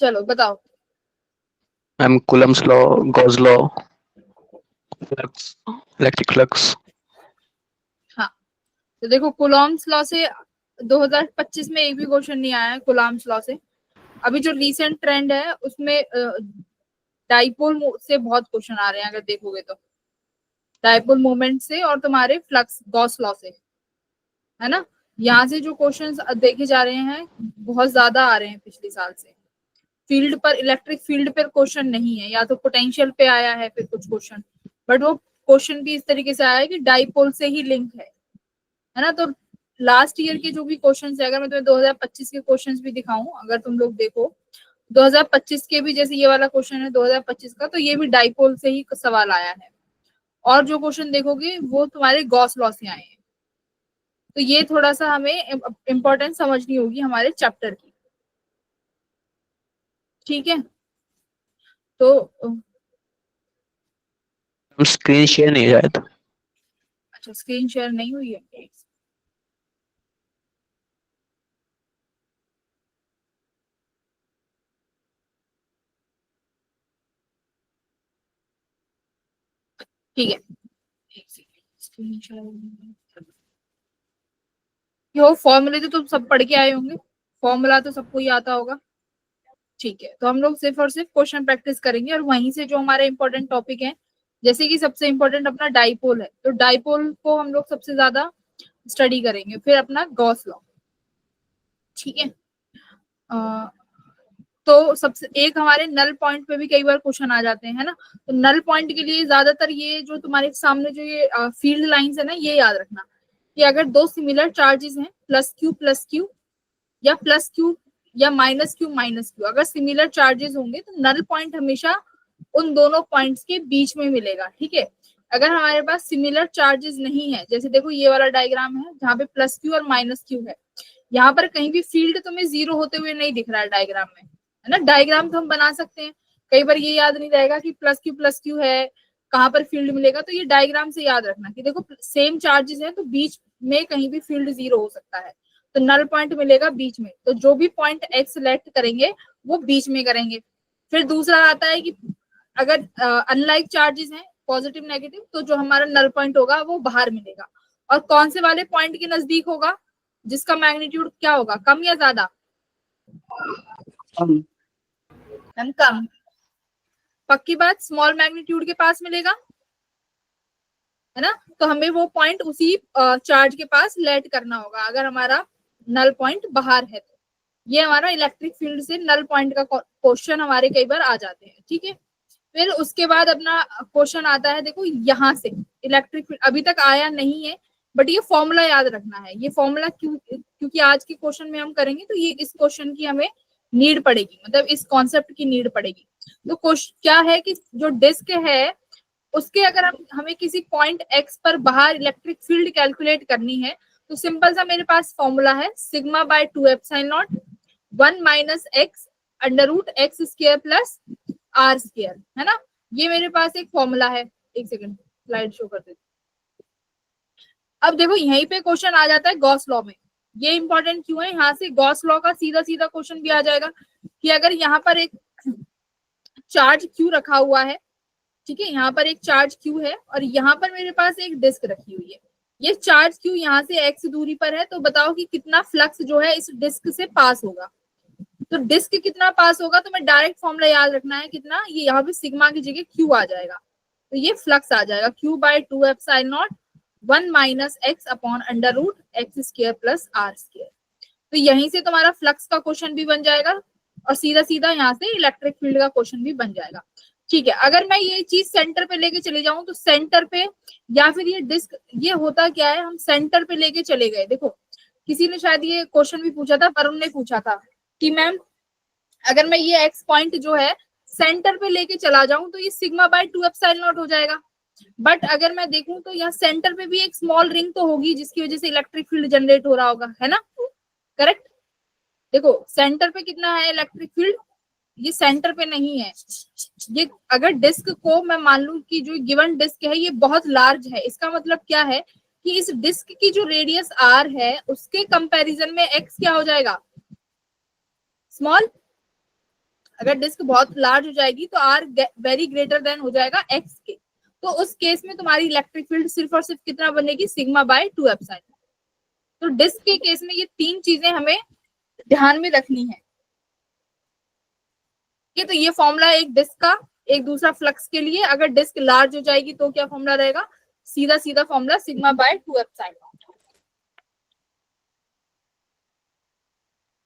चलो बताओ। Ma'am Coulomb's law, Gauss law, flux, electric flux. हाँ, तो देखो कूलॉम्स लॉ से 2025 में एक भी क्वेश्चन नहीं आया है कूलॉम्स लॉ से। अभी जो रीसेंट ट्रेंड है उसमें डाइपोल से बहुत क्वेश्चन आ रहे हैं, अगर देखोगे तो डाइपोल मोमेंट से और तुम्हारे फ्लक्स गॉस लॉ से, है ना। यहाँ से जो क्वेश्चंस देखे जा रहे हैं बहुत ज्यादा आ रहे हैं पिछले साल से। फील्ड पर, इलेक्ट्रिक फील्ड पर क्वेश्चन नहीं है, या तो पोटेंशियल पे आया है फिर कुछ क्वेश्चन, बट वो क्वेश्चन भी इस तरीके से आया है कि डाइपोल से ही लिंक है ना। तो लास्ट ईयर के जो भी क्वेश्चंस है, अगर मैं तुम्हें 2025 के क्वेश्चंस भी दिखाऊं, अगर तुम लोग देखो 2025 के भी, जैसे ये वाला क्वेश्चन है 2025 का, तो ये भी डाइपोल से ही सवाल आया है। और जो क्वेश्चन देखोगे वो तुम्हारे गॉस लॉ से आए हैं। तो ये थोड़ा सा हमें इम्पोर्टेंस समझनी होगी हमारे चैप्टर की, ठीक है। तो स्क्रीन शेयर नहीं है शायद। अच्छा, स्क्रीन शेयर नहीं हुई है। ठीक है, एक सेकंड, स्क्रीन शेयर। यो फॉर्मूले तो तुम सब पढ़ के आए होंगे, फॉर्मूला तो सबको ही आता होगा। ठीक है, तो हम लोग सिर्फ और सिर्फ क्वेश्चन प्रैक्टिस करेंगे और वहीं से जो हमारे इंपॉर्टेंट टॉपिक है, जैसे कि सबसे इंपॉर्टेंट अपना डाइपोल है, तो डाइपोल को हम लोग सबसे ज्यादा स्टडी करेंगे, फिर अपना गॉस लॉ, ठीक है। तो सबसे एक हमारे नल पॉइंट पे भी कई बार क्वेश्चन आ जाते हैं, है ना। तो नल पॉइंट के लिए ज्यादातर ये जो तुम्हारे सामने जो ये फील्ड लाइंस है ना, ये याद रखना कि अगर दो सिमिलर चार्जेस हैं प्लस क्यू या प्लस क्यू या माइनस क्यू, अगर सिमिलर चार्जेस होंगे तो नल पॉइंट हमेशा उन दोनों पॉइंट्स के बीच में मिलेगा, ठीक है। अगर हमारे पास सिमिलर चार्जेस नहीं है, जैसे देखो ये वाला डायग्राम है जहाँ पे प्लस क्यू और माइनस क्यू है, यहाँ पर कहीं भी फील्ड तुम्हें जीरो होते हुए नहीं दिख रहा है डायग्राम में, है ना। डायग्राम तो हम बना सकते हैं, कई बार ये याद नहीं रहेगा कि प्लस क्यू है, कहाँ पर फील्ड मिलेगा, तो ये डायग्राम से याद रखना कि देखो सेम चार्जेस है तो बीच में कहीं भी फील्ड जीरो हो सकता है, तो नल पॉइंट मिलेगा बीच में, तो जो भी पॉइंट एक्स सेलेक्ट करेंगे वो बीच में करेंगे। फिर दूसरा आता है कि अगर अनलाइक चार्जेस हैं पॉजिटिव नेगेटिव, तो जो हमारा नल पॉइंट होगा वो बाहर मिलेगा। और कौन से वाले पॉइंट के नजदीक होगा, जिसका मैग्नीट्यूड क्या होगा, कम या ज्यादा, कम। पक्की बात, स्मॉल मैग्नीट्यूड के पास मिलेगा, है ना। तो हमें वो पॉइंट उसी चार्ज के पास लेट करना होगा अगर हमारा नल पॉइंट बाहर है तो। ये हमारा इलेक्ट्रिक फील्ड से नल पॉइंट का क्वेश्चन हमारे कई बार आ जाते हैं, ठीक है। फिर उसके बाद अपना क्वेश्चन आता है, देखो यहाँ से इलेक्ट्रिक फील्ड अभी तक आया नहीं है, बट ये फॉर्मूला याद रखना है। ये फॉर्मूला क्योंकि आज के क्वेश्चन में हम करेंगे, तो ये इस क्वेश्चन की हमें नीड पड़ेगी, मतलब इस कॉन्सेप्ट की नीड पड़ेगी। तो क्वेश्चन क्या है कि जो डिस्क है उसके अगर हमें किसी पॉइंट एक्स पर बाहर इलेक्ट्रिक फील्ड कैलकुलेट करनी है, तो सिंपल सा मेरे पास फॉर्मूला है sigma by 2 epsilon not 1 minus x under root x square plus r square, है ना। ये मेरे पास एक फॉर्मूला है, एक सेकंड स्लाइड शो कर देती। अब देखो यहीं पे क्वेश्चन आ जाता है गॉस लॉ में। ये इंपॉर्टेंट क्यों है, यहाँ से गॉस लॉ का सीधा सीधा क्वेश्चन भी आ जाएगा कि अगर यहाँ पर एक चार्ज क्यू रखा हुआ है, ठीक है, यहाँ पर एक चार्ज क्यू है और यहाँ पर मेरे पास एक डिस्क रखी हुई है, ये चार्ज क्यू यहाँ से एक्स दूरी पर है, तो बताओ कि कितना फ्लक्स जो है इस डिस्क से पास होगा। तो डिस्क कितना पास होगा, तो मैं डायरेक्ट फॉर्मूला याद रखना है कितना, ये यहाँ पे सिग्मा की जगह क्यू आ जाएगा, तो ये फ्लक्स आ जाएगा q by 2 epsilon not 1 minus x upon under root x square plus r square. तो यहीं से तुम्हारा फ्लक्स का क्वेश्चन भी बन जाएगा और सीधा सीधा यहाँ से इलेक्ट्रिक फील्ड का क्वेश्चन भी बन जाएगा, ठीक है। अगर मैं ये चीज सेंटर पे लेके चले जाऊं, तो सेंटर पे या फिर ये डिस्क, ये होता क्या है, हम सेंटर पे लेके चले गए। देखो किसी ने शायद ये क्वेश्चन भी पूछा था, वरुण ने पूछा था कि मैम अगर मैं ये एक्स पॉइंट जो है सेंटर पे लेके चला जाऊं, तो ये सिग्मा बाय 2 एप्सिलॉन नॉट हो जाएगा। बट अगर मैं देखूं तो यहाँ सेंटर पे भी एक स्मॉल रिंग तो होगी जिसकी वजह से इलेक्ट्रिक फील्ड जनरेट हो रहा होगा, है ना, करेक्ट। देखो सेंटर पे कितना है इलेक्ट्रिक फील्ड, ये सेंटर पे नहीं है। ये अगर डिस्क को मैं मान लूं कि जो गिवन डिस्क है ये बहुत लार्ज है, इसका मतलब क्या है कि इस डिस्क की जो रेडियस आर है उसके कंपैरिजन में एक्स क्या हो जाएगा, स्मॉल। अगर डिस्क बहुत लार्ज हो जाएगी तो आर वेरी ग्रेटर देन हो जाएगा एक्स के, तो उस केस में तुम्हारी इलेक्ट्रिक फील्ड सिर्फ और सिर्फ कितना बनेगी, सिग्मा बाय 2 एप्सिलॉन। तो डिस्क के केस में ये तीन चीजें हमें ध्यान में रखनी है। तो ये फॉर्मूला एक डिस्क का, एक दूसरा फ्लक्स के लिए। अगर डिस्क लार्ज हो जाएगी तो क्या फॉर्मूला रहेगा, सीधा सीधा फॉर्मूला सिग्मा बाय 2 एप्सिलॉन।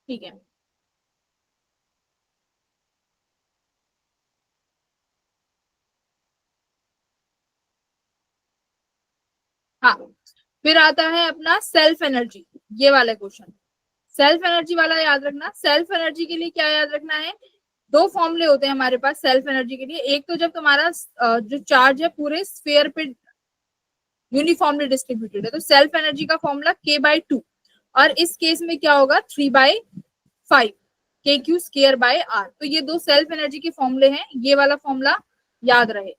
ठीक है, हाँ। फिर आता है अपना सेल्फ एनर्जी, ये वाला क्वेश्चन। सेल्फ एनर्जी वाला याद रखना। सेल्फ एनर्जी के लिए क्या याद रखना है, दो फॉर्मूले होते हैं हमारे पास सेल्फ एनर्जी के लिए। एक तो जब तुम्हारा जो चार्ज है पूरे स्फीयर पे यूनिफॉर्मली डिस्ट्रीब्यूटेड है, तो सेल्फ एनर्जी का फॉर्मूला k/2, और इस केस में क्या होगा 3/5 kq स्क्वायर बाय r। तो ये दो सेल्फ एनर्जी के फॉर्मूले हैं, ये वाला फॉर्मूला याद रहे।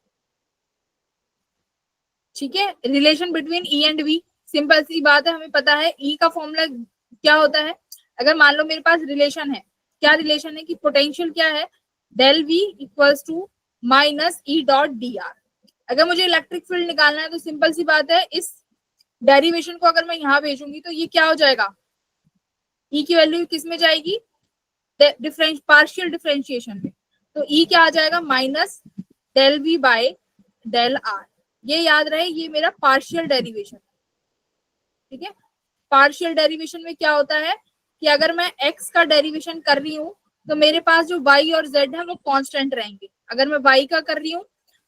ठीक है, relation between E and V, simple सी बात है, हमें पता है ई का फॉर्मूला क्या होता है। अगर मान लो मेरे पास रिलेशन है, क्या रिलेशन है कि पोटेंशियल क्या है, del V equals to minus E dot d r. अगर मुझे इलेक्ट्रिक फील्ड निकालना है तो सिंपल सी बात है, इस डेरिवेशन को अगर मैं यहाँ भेजूंगी तो ये क्या हो जाएगा, ई की वैल्यू किस में जाएगी, पार्शियल डिफरेंशिएशन में। तो ई क्या आ जाएगा, minus del V by del r. ये याद रहे, ये मेरा पार्शियल डेरिवेशन। ठीक है, पार्शियल डेरिवेशन में क्या होता है कि अगर मैं x का डेरिवेशन कर रही हूँ तो मेरे पास जो y और z है वो कांस्टेंट रहेंगे। अगर मैं y का कर रही हूँ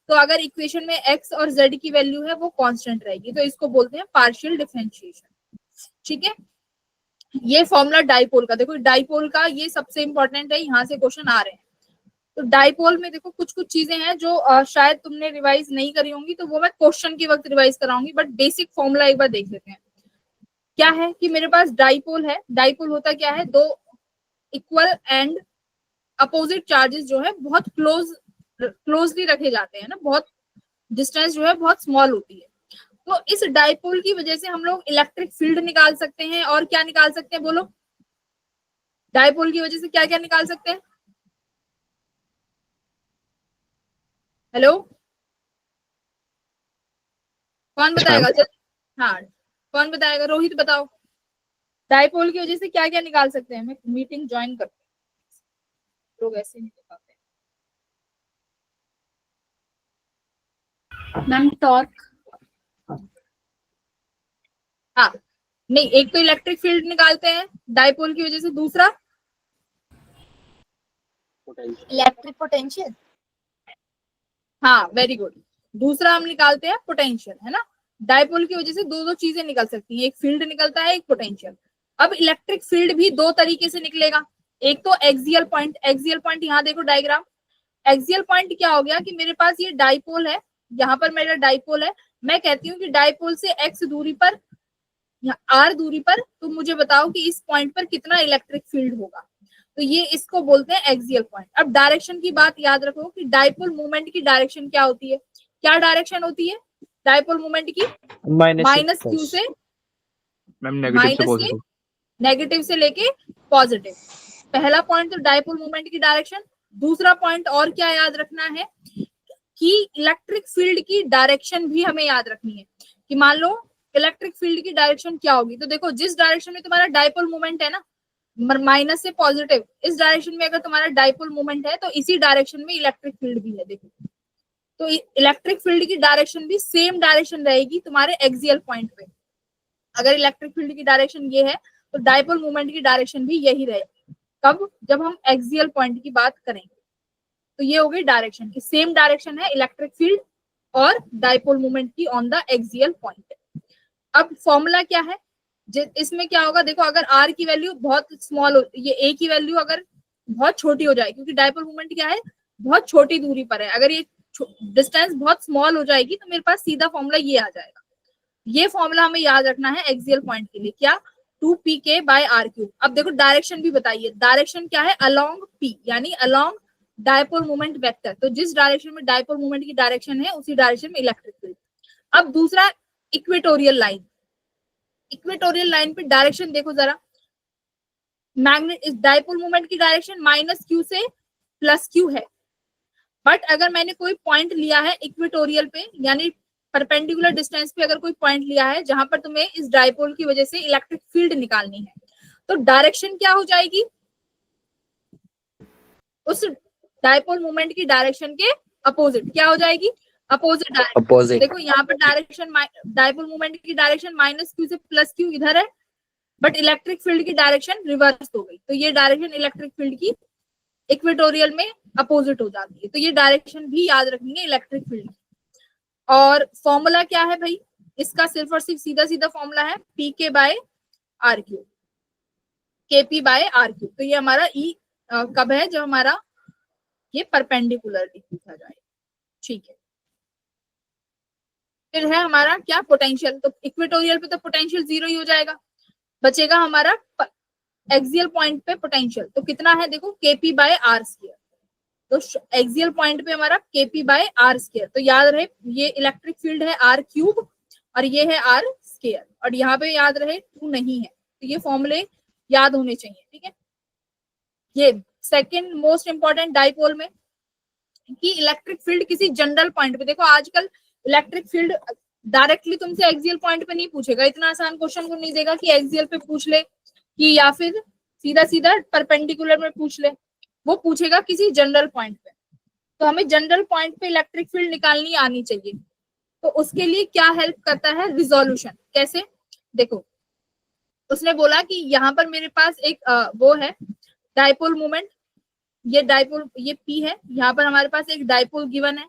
तो अगर इक्वेशन में x और z की वैल्यू है वो कांस्टेंट रहेगी, तो इसको बोलते हैं पार्शियल डिफरेंशिएशन। ठीक है, ये फॉर्मूला डाइपोल का। देखो डाइपोल का ये सबसे इंपॉर्टेंट है, यहाँ से क्वेश्चन आ रहे हैं। तो डाइपोल में देखो कुछ कुछ चीजें हैं जो शायद तुमने रिवाइज नहीं करी होंगी, तो वो मैं क्वेश्चन के वक्त रिवाइज कराऊंगी, बट बेसिक फॉर्मूला एक बार देख लेते हैं। क्या है कि मेरे पास डाइपोल है, डाइपोल होता क्या है, दो इक्वल एंड अपोजिट चार्जेस जो है बहुत क्लोजली रखे जाते हैं ना, बहुत डिस्टेंस जो है बहुत स्मॉल होती है। तो इस डाइपोल की वजह से हम लोग इलेक्ट्रिक फील्ड निकाल सकते हैं, और क्या निकाल सकते हैं बोलो, डाइपोल की वजह से क्या क्या निकाल सकते हैं। हेलो, कौन Yes, ma'am. बताएगा, हाँ कौन बताएगा, रोहित बताओ, डाइपोल की वजह से क्या क्या निकाल सकते हैं। मैं मीटिंग ज्वाइन करते हैं, लोग ऐसे नहीं पाते। मैम टॉर्क, हाँ नहीं, एक तो इलेक्ट्रिक फील्ड निकालते हैं डाइपोल की वजह से, दूसरा इलेक्ट्रिक पोटेंशियल। हाँ वेरी गुड, दूसरा हम निकालते हैं पोटेंशियल, है ना। डाइपोल की वजह से दो दो चीजें निकल सकती हैं, एक फील्ड निकलता है, एक पोटेंशियल। अब इलेक्ट्रिक फील्ड भी दो तरीके से निकलेगा, एक तो एक्सियल पॉइंट। एक्सियल पॉइंट यहाँ देखो डायग्राम, एक्सियल पॉइंट क्या हो गया कि मेरे पास ये डाइपोल है, यहाँ पर मेरा डाइपोल है, मैं कहती हूँ कि डाइपोल से एक्स दूरी पर, आर दूरी पर तुम मुझे बताओ कि इस पॉइंट पर कितना इलेक्ट्रिक फील्ड होगा। तो ये इसको बोलते हैं एक्सियल पॉइंट। अब डायरेक्शन की बात याद रखो कि डाइपोल मूवमेंट की डायरेक्शन क्या होती है, क्या डायरेक्शन होती है डाइपोल मूवमेंट की, माइनस क्यू से, माइनस से नेगेटिव से लेके पॉजिटिव। पहला पॉइंट तो डाइपोल मूवमेंट की डायरेक्शन। दूसरा पॉइंट और क्या याद रखना है कि इलेक्ट्रिक फील्ड की डायरेक्शन भी हमें याद रखनी है, कि मान लो इलेक्ट्रिक फील्ड की डायरेक्शन क्या होगी। तो देखो जिस डायरेक्शन में तुम्हारा डाइपोल मूवमेंट है ना, माइनस से पॉजिटिव, इस डायरेक्शन में अगर तुम्हारा डाइपोल मूवमेंट है तो इसी डायरेक्शन में इलेक्ट्रिक फील्ड भी है। देखो तो इलेक्ट्रिक फील्ड की डायरेक्शन भी सेम डायरेक्शन रहेगी तुम्हारे एक्सियल पॉइंट पे। अगर इलेक्ट्रिक फील्ड की डायरेक्शन ये है तो डाइपोल मूवमेंट की डायरेक्शन भी यही रहेगी। कब, जब हम एक्सियल पॉइंट की बात करेंगे। तो ये हो गई डायरेक्शन की, सेम डायरेक्शन है इलेक्ट्रिक फील्ड और डाइपोल मूवमेंट की ऑन द एक्सियल पॉइंट। अब फॉर्मूला क्या है, इसमें क्या होगा, देखो अगर आर की वैल्यू बहुत स्मॉल हो, ये ए की वैल्यू अगर बहुत छोटी हो जाए, क्योंकि डाइपोल मूवमेंट क्या है बहुत छोटी दूरी पर है, अगर ये डिस्टेंस बहुत स्मॉल हो जाएगी तो मेरे पास सीधा फॉर्मूला ये आ जाएगा। ये फॉर्मूला हमें याद रखना है एक्सियल पॉइंट के लिए, क्या 2pk/r³। अब देखो डायरेक्शन भी बताइए, डायरेक्शन क्या है, अलोंग p, यानी अलोंग डाइपोल मूवमेंट वेक्टर। तो जिस डायरेक्शन में डाइपोल मूवमेंट की डायरेक्शन है उसी डायरेक्शन में इलेक्ट्रिक फील्ड। अब दूसरा इक्वेटोरियल लाइन, इक्वेटोरियल लाइन पे डायरेक्शन देखो जरा, मैग्नेट इस डाइपोल मूवमेंट की डायरेक्शन माइनस क्यू से प्लस क्यू है। बट अगर मैंने कोई पॉइंट लिया है इक्वेटोरियल पे, यानी परपेंडिकुलर डिस्टेंस पे अगर कोई पॉइंट लिया है जहां पर तुम्हें इस डायपोल की वजह से इलेक्ट्रिक फील्ड निकालनी है, तो डायरेक्शन क्या हो जाएगी, उस डायपोल मोमेंट की डायरेक्शन के अपोजिट क्या हो जाएगी, अपोजिट डायरेक्शन। अपोजिट। देखो यहाँ पर डायरेक्शन डायपोल मोमेंट की डायरेक्शन माइनस क्यू से प्लस क्यू इधर है, बट इलेक्ट्रिक फील्ड की डायरेक्शन रिवर्स हो गई, तो ये डायरेक्शन इलेक्ट्रिक फील्ड की इक्वेटोरियल में अपोजिट हो जाती है। तो ये डायरेक्शन भी याद रखनी है इलेक्ट्रिक फील्ड की। और फॉर्मूला क्या है भाई इसका, सिर्फ और सिर्फ सीधा सीधा फॉर्मूला है पी के बाय आर क्यू, के पी बाय आर क्यू। तो ये हमारा ई कब है, जब हमारा ये परपेंडिकुलरली पूछा जाए, ठीक है। फिर है हमारा क्या, पोटेंशियल। तो इक्वेटोरियल पे तो पोटेंशियल जीरो ही हो जाएगा, बचेगा हमारा एक्सियल पॉइंट पे पोटेंशियल। तो कितना है देखो, केपी बाय आर स्क्वायर। तो एक्सियल पॉइंट पे हमारा केपी बाय आर स्क्वायर। तो याद रहे ये इलेक्ट्रिक फील्ड है आर क्यूब और ये है आर स्क्वायर, और यहाँ पे याद रहे 2 नहीं है। तो ये फॉर्मूले याद होने चाहिए, ठीक है। ये सेकंड मोस्ट इंपॉर्टेंट डाइपोल में कि इलेक्ट्रिक फील्ड किसी जनरल पॉइंट पे, देखो आजकल इलेक्ट्रिक फील्ड डायरेक्टली तुमसे एक्सियल पॉइंट पे नहीं पूछेगा, इतना आसान क्वेश्चन को नहीं देगा कि एक्सियल पे पूछ ले कि या फिर सीधा सीधा परपेंडिकुलर में पूछ ले, वो पूछेगा किसी जनरल पॉइंट पे। तो हमें जनरल पॉइंट पे इलेक्ट्रिक फील्ड निकालनी आनी चाहिए। तो उसके लिए क्या हेल्प करता है, रिजोल्यूशन। कैसे, देखो उसने बोला कि यहाँ पर मेरे पास एक वो है डाइपोल मोमेंट, ये डाइपोल ये पी है, यहाँ पर हमारे पास एक डाइपोल गिवन है,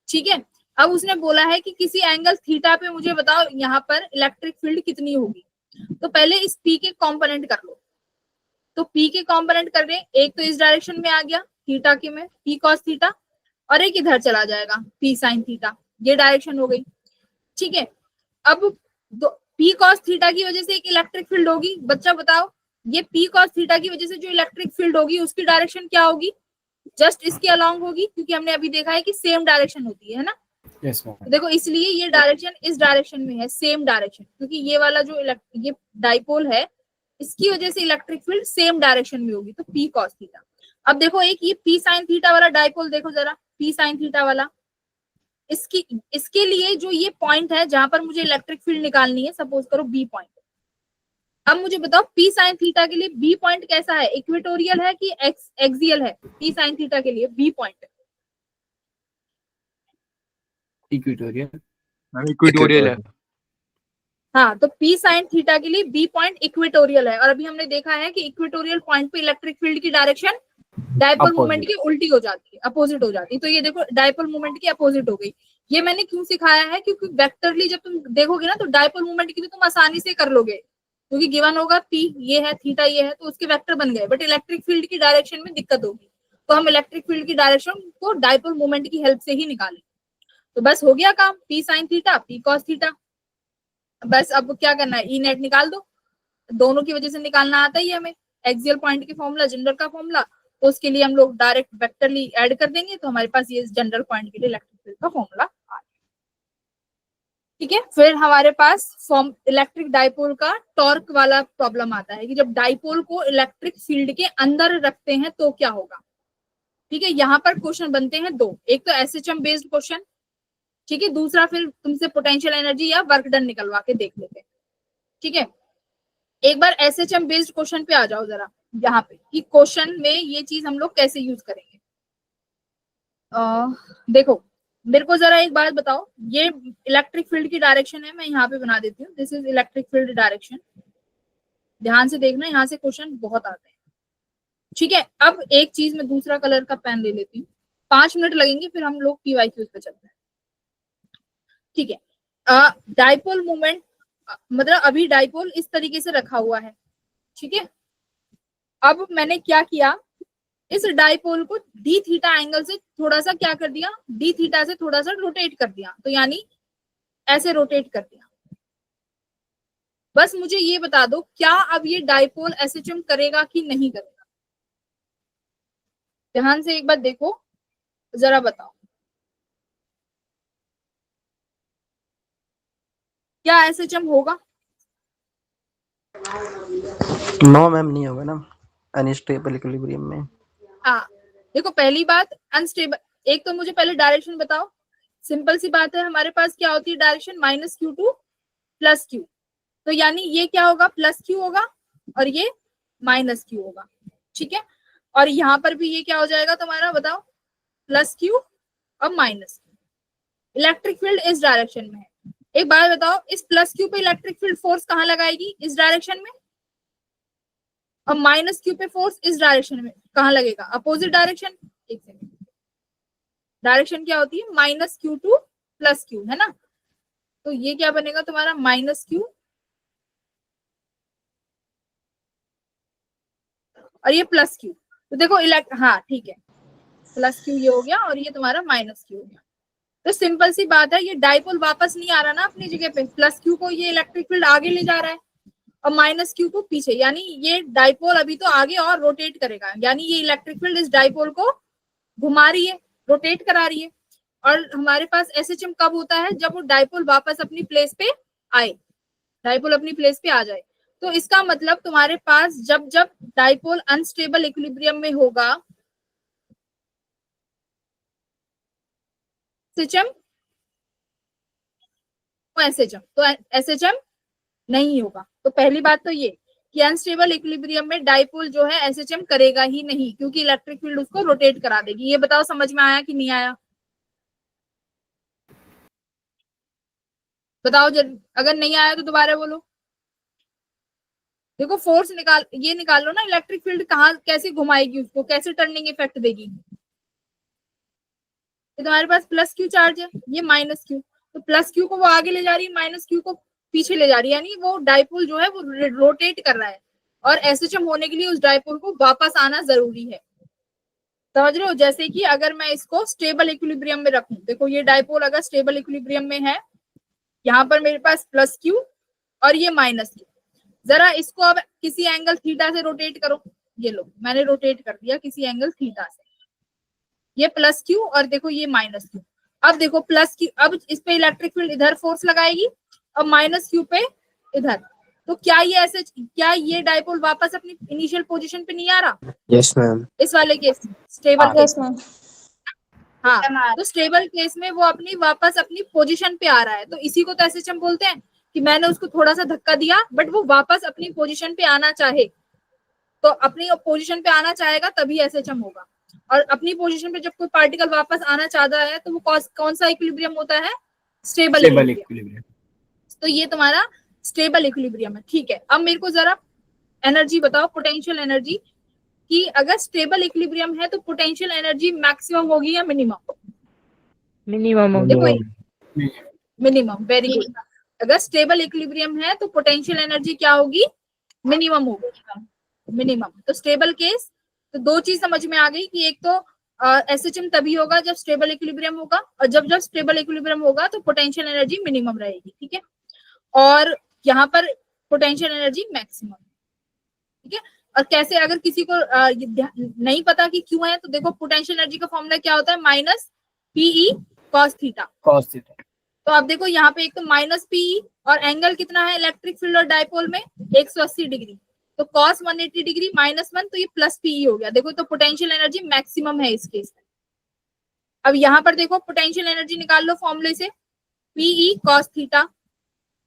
ठीक है। अब उसने बोला है कि किसी एंगल थीटा पे मुझे बताओ यहाँ पर इलेक्ट्रिक फील्ड कितनी होगी। तो पहले इस पी के कंपोनेंट कर लो। तो पी के कंपोनेंट कर रहे, एक तो इस डायरेक्शन में आ गया थीटा के में पी कॉस थीटा, और एक इधर चला जाएगा पी साइन थीटा, ये डायरेक्शन हो गई, ठीक है। अब पी कॉस थीटा की वजह से एक इलेक्ट्रिक फील्ड होगी, बच्चा बताओ ये पी कॉस थीटा की वजह से जो इलेक्ट्रिक फील्ड होगी उसकी डायरेक्शन क्या होगी, जस्ट इसके अलोंग होगी, क्योंकि हमने अभी देखा है कि सेम डायरेक्शन होती है ना। यस तो देखो इसलिए ये डायरेक्शन इस डायरेक्शन में है, सेम डायरेक्शन, क्योंकि ये वाला जो ये डाइपोल है इसकी वजह से इलेक्ट्रिक फील्ड सेम डायरेक्शन में होगी, तो पी कॉस थीटा। अब देखो एक ये पी साइन थीटा वाला डाइपोल देखो जरा, पी साइन थीटा वाला, इसके लिए जो ये पॉइंट है जहां पर मुझे इलेक्ट्रिक फील्ड निकालनी है, सपोज करो बी पॉइंट। अब मुझे बताओ पी साइन थीटा के लिए बी पॉइंट कैसा है, इक्वेटोरियल है कि एक्सियल है, पी साइन थीटा के लिए बी पॉइंट इक्वेटोरियल है। हाँ, तो पी साइन थीटा के लिए बी पॉइंट इक्वेटोरियल है। और अभी हमने देखा है कि इक्वेटोरियल पॉइंट पे इलेक्ट्रिक फील्ड की डायरेक्शन डायपोल मोमेंट की उल्टी हो जाती है, अपोजिट हो जाती है। तो ये देखो डायपोल मोमेंट की अपोजिट हो गई। ये मैंने क्यों सिखाया है, क्योंकि वेक्टरली जब तुम देखोगे ना तो डायपोल मोमेंट की तो तुम आसानी से कर लोगे, क्योंकि गिवन होगा पी ये है थीटा ये है, तो उसके वेक्टर बन गए। बट इलेक्ट्रिक फील्ड की डायरेक्शन में दिक्कत होगी, तो हम इलेक्ट्रिक फील्ड की डायरेक्शन को डायपोल मोमेंट की हेल्प से ही निकालेंगे। तो बस हो गया काम, P sine theta P cos theta. बस अब क्या करना है, ई नेट निकाल दो, दोनों की वजह से निकालना आता ही है हमें, एक्सियल पॉइंट की फॉर्मूला जनरल का फॉर्मूला, तो उसके लिए हम लोग डायरेक्ट वेक्टरली ऐड कर देंगे, तो हमारे पास ये जनरल पॉइंट के लिए इलेक्ट्रिक फील्ड का फॉर्मूला आ गया, ठीक है। फिर हमारे पास फॉर्म इलेक्ट्रिक डाइपोल का टॉर्क वाला प्रॉब्लम आता है कि जब डाइपोल को इलेक्ट्रिक फील्ड के अंदर रखते हैं तो क्या होगा, ठीक है। यहाँ पर क्वेश्चन बनते हैं दो, एक तो एसएचएम बेस्ड क्वेश्चन, ठीक है, दूसरा फिर तुमसे पोटेंशियल एनर्जी या वर्क डन निकलवा के देख लेते हैं, ठीक है। एक बार एसएचएम बेस्ड क्वेश्चन पे आ जाओ जरा, यहाँ पे कि क्वेश्चन में ये चीज हम लोग कैसे यूज करेंगे। देखो मेरे को जरा एक बात बताओ, ये इलेक्ट्रिक फील्ड की डायरेक्शन है, मैं यहाँ पे बना देती हूँ, this is electric field direction. ध्यान से देखना, यहाँ से क्वेश्चन बहुत आते हैं, ठीक है। अब एक चीज मैं दूसरा कलर का पेन ले लेती हूँ, 5 मिनट लगेंगे, फिर हम लोग पीवाईक्यूज पे चलते हैं, ठीक है। डाइपोल मोमेंट मतलब अभी डाइपोल इस तरीके से रखा हुआ है, ठीक है। अब मैंने क्या किया, इस डाइपोल को डी थीटा एंगल से थोड़ा सा क्या कर दिया, डी थीटा से थोड़ा सा रोटेट कर दिया, तो यानी ऐसे रोटेट कर दिया। बस मुझे ये बता दो क्या अब ये डाइपोल एसएचएम करेगा कि नहीं करेगा, ध्यान से एक बार देखो जरा बताओ, क्या एसएचएम होगा। नो मैम नहीं होगा ना अनस्टेबल इक्विलिब्रियम में। हाँ, देखो पहली बात अनस्टेबल, एक तो मुझे पहले डायरेक्शन बताओ। सिंपल सी बात है, हमारे पास क्या होती है direction, minus Q two plus Q. तो यानी ये क्या होगा, प्लस क्यू होगा और ये माइनस क्यू होगा, ठीक है। और यहाँ पर भी ये क्या हो जाएगा तुम्हारा, बताओ, प्लस क्यू और माइनस क्यू। इलेक्ट्रिक फील्ड इस डायरेक्शन में है। एक बात बताओ, इस प्लस क्यू पे इलेक्ट्रिक फील्ड फोर्स कहाँ लगाएगी, इस डायरेक्शन में, और माइनस क्यू पे फोर्स इस डायरेक्शन में कहाँ लगेगा, अपोजिट डायरेक्शन। एक सेकंड, डायरेक्शन क्या होती है, minus Q two plus Q, है ना। तो ये क्या बनेगा तुम्हारा, माइनस क्यू और ये प्लस क्यू। तो देखो हाँ ठीक है, प्लस क्यू ये हो गया और ये तुम्हारा माइनस क्यू हो गया। तो सिंपल सी बात है, ये डाइपोल वापस नहीं आ रहा ना अपनी जगह पे, प्लस क्यू को ये इलेक्ट्रिक फील्ड आगे ले जा रहा है और माइनस क्यू को पीछे, यानी ये डाइपोल अभी तो आगे और रोटेट करेगा, यानी ये इलेक्ट्रिक फील्ड इस डाइपोल को घुमा रही है, रोटेट करा रही है। और हमारे पास एसएचएम कब होता है, जब वो डाइपोल वापस अपनी प्लेस पे आए, डाइपोल अपनी प्लेस पे आ जाए। तो इसका मतलब तुम्हारे पास जब जब डाइपोल अनस्टेबल इक्विलिब्रियम में होगा, एसएचएम तो एसएचएम नहीं होगा। तो पहली बात तो ये कि अनस्टेबल इक्विलिब्रियम में डाइपोल जो है एसएचएम करेगा ही नहीं, क्योंकि इलेक्ट्रिक फील्ड उसको रोटेट करा देगी। ये बताओ समझ में आया कि नहीं आया, बताओ अगर नहीं आया तो दोबारा बोलो। देखो फोर्स निकाल, ये निकाल लो ना, इलेक्ट्रिक फील्ड कहाँ कैसे घुमाएगी उसको, कैसे टर्निंग इफेक्ट देगी। ये तुम्हारे पास प्लस क्यू चार्ज है, ये माइनस क्यू, तो प्लस क्यू को वो आगे ले जा रही है, माइनस क्यू को पीछे ले जा रही है, यानी वो डाइपोल जो है वो रोटेट कर रहा है और एसएचएम होने के लिए उस डाइपोल को वापस आना जरूरी है। समझ रहे हो, जैसे कि अगर मैं इसको स्टेबल इक्विलिब्रियम में रखूं, देखो ये डाइपोल अगर स्टेबल इक्विलिब्रियम में है, यहाँ पर मेरे पास प्लस क्यू और ये माइनस क्यू, जरा इसको अब किसी एंगल थीटा से रोटेट करो। ये लो मैंने रोटेट कर दिया किसी एंगल थीटा से, ये प्लस क्यू और देखो ये माइनस क्यू। अब देखो प्लस क्यू, अब इस पे इलेक्ट्रिक फील्ड इधर फोर्स लगाएगी और माइनस क्यू पे इधर, तो क्या ये ऐसे, क्या ये डाइपोल वापस अपनी इनिशियल पोजीशन पे नहीं आ रहा? Yes ma'am. इस वाले केस स्टेबल केस में, मैम। हाँ, तो स्टेबल केस में वो अपनी वापस अपनी पोजीशन पे आ रहा है, तो इसी को तो एसएचएम बोलते हैं कि मैंने उसको थोड़ा सा धक्का दिया बट वो वापस अपनी पोजीशन पे आना चाहे, तो अपनी पोजीशन पे आना चाहेगा तभी एसएचएम होगा। और अपनी पोजीशन पे जब कोई पार्टिकल वापस आना चाहता है तो वो कौन सा इक्विलिब्रियम होता है, स्टेबल इक्विलिब्रियम। तो ये तुम्हारा स्टेबल इक्विलिब्रियम है, ठीक है। अब मेरे को जरा एनर्जी बताओ, पोटेंशियल एनर्जी, कि अगर स्टेबल इक्विलिब्रियम है तो पोटेंशियल एनर्जी मैक्सिमम होगी या मिनिमम? मिनिमम देखो मिनिमम, वेरी गुड। अगर स्टेबल इक्विलिब्रियम है तो पोटेंशियल एनर्जी क्या होगी, मिनिमम होगी, मिनिमम। तो स्टेबल केस, तो दो चीज समझ में आ गई कि एक तो एसएचएम तभी होगा जब स्टेबल इक्विलिब्रियम होगा, और जब जब स्टेबल इक्विलिब्रियम होगा तो पोटेंशियल एनर्जी मिनिमम रहेगी, ठीक है। और यहाँ पर पोटेंशियल एनर्जी मैक्सिमम, ठीक है। और कैसे, अगर किसी को नहीं पता कि क्यों है, तो देखो पोटेंशियल एनर्जी का फॉर्मूला क्या होता है, माइनस पीई कॉस थीटा। तो आप देखो यहाँ पे एक तो माइनस पीई और एंगल कितना है इलेक्ट्रिक फील्ड और डाइपोल में, 180 डिग्री, तो cos 180 डिग्री माइनस 1, तो ये प्लस पीई हो गया। देखो तो पोटेंशियल एनर्जी मैक्सिमम है इस केस में। अब यहाँ पर देखो पोटेंशियल एनर्जी निकाल लो फॉर्मूले से, PE cos theta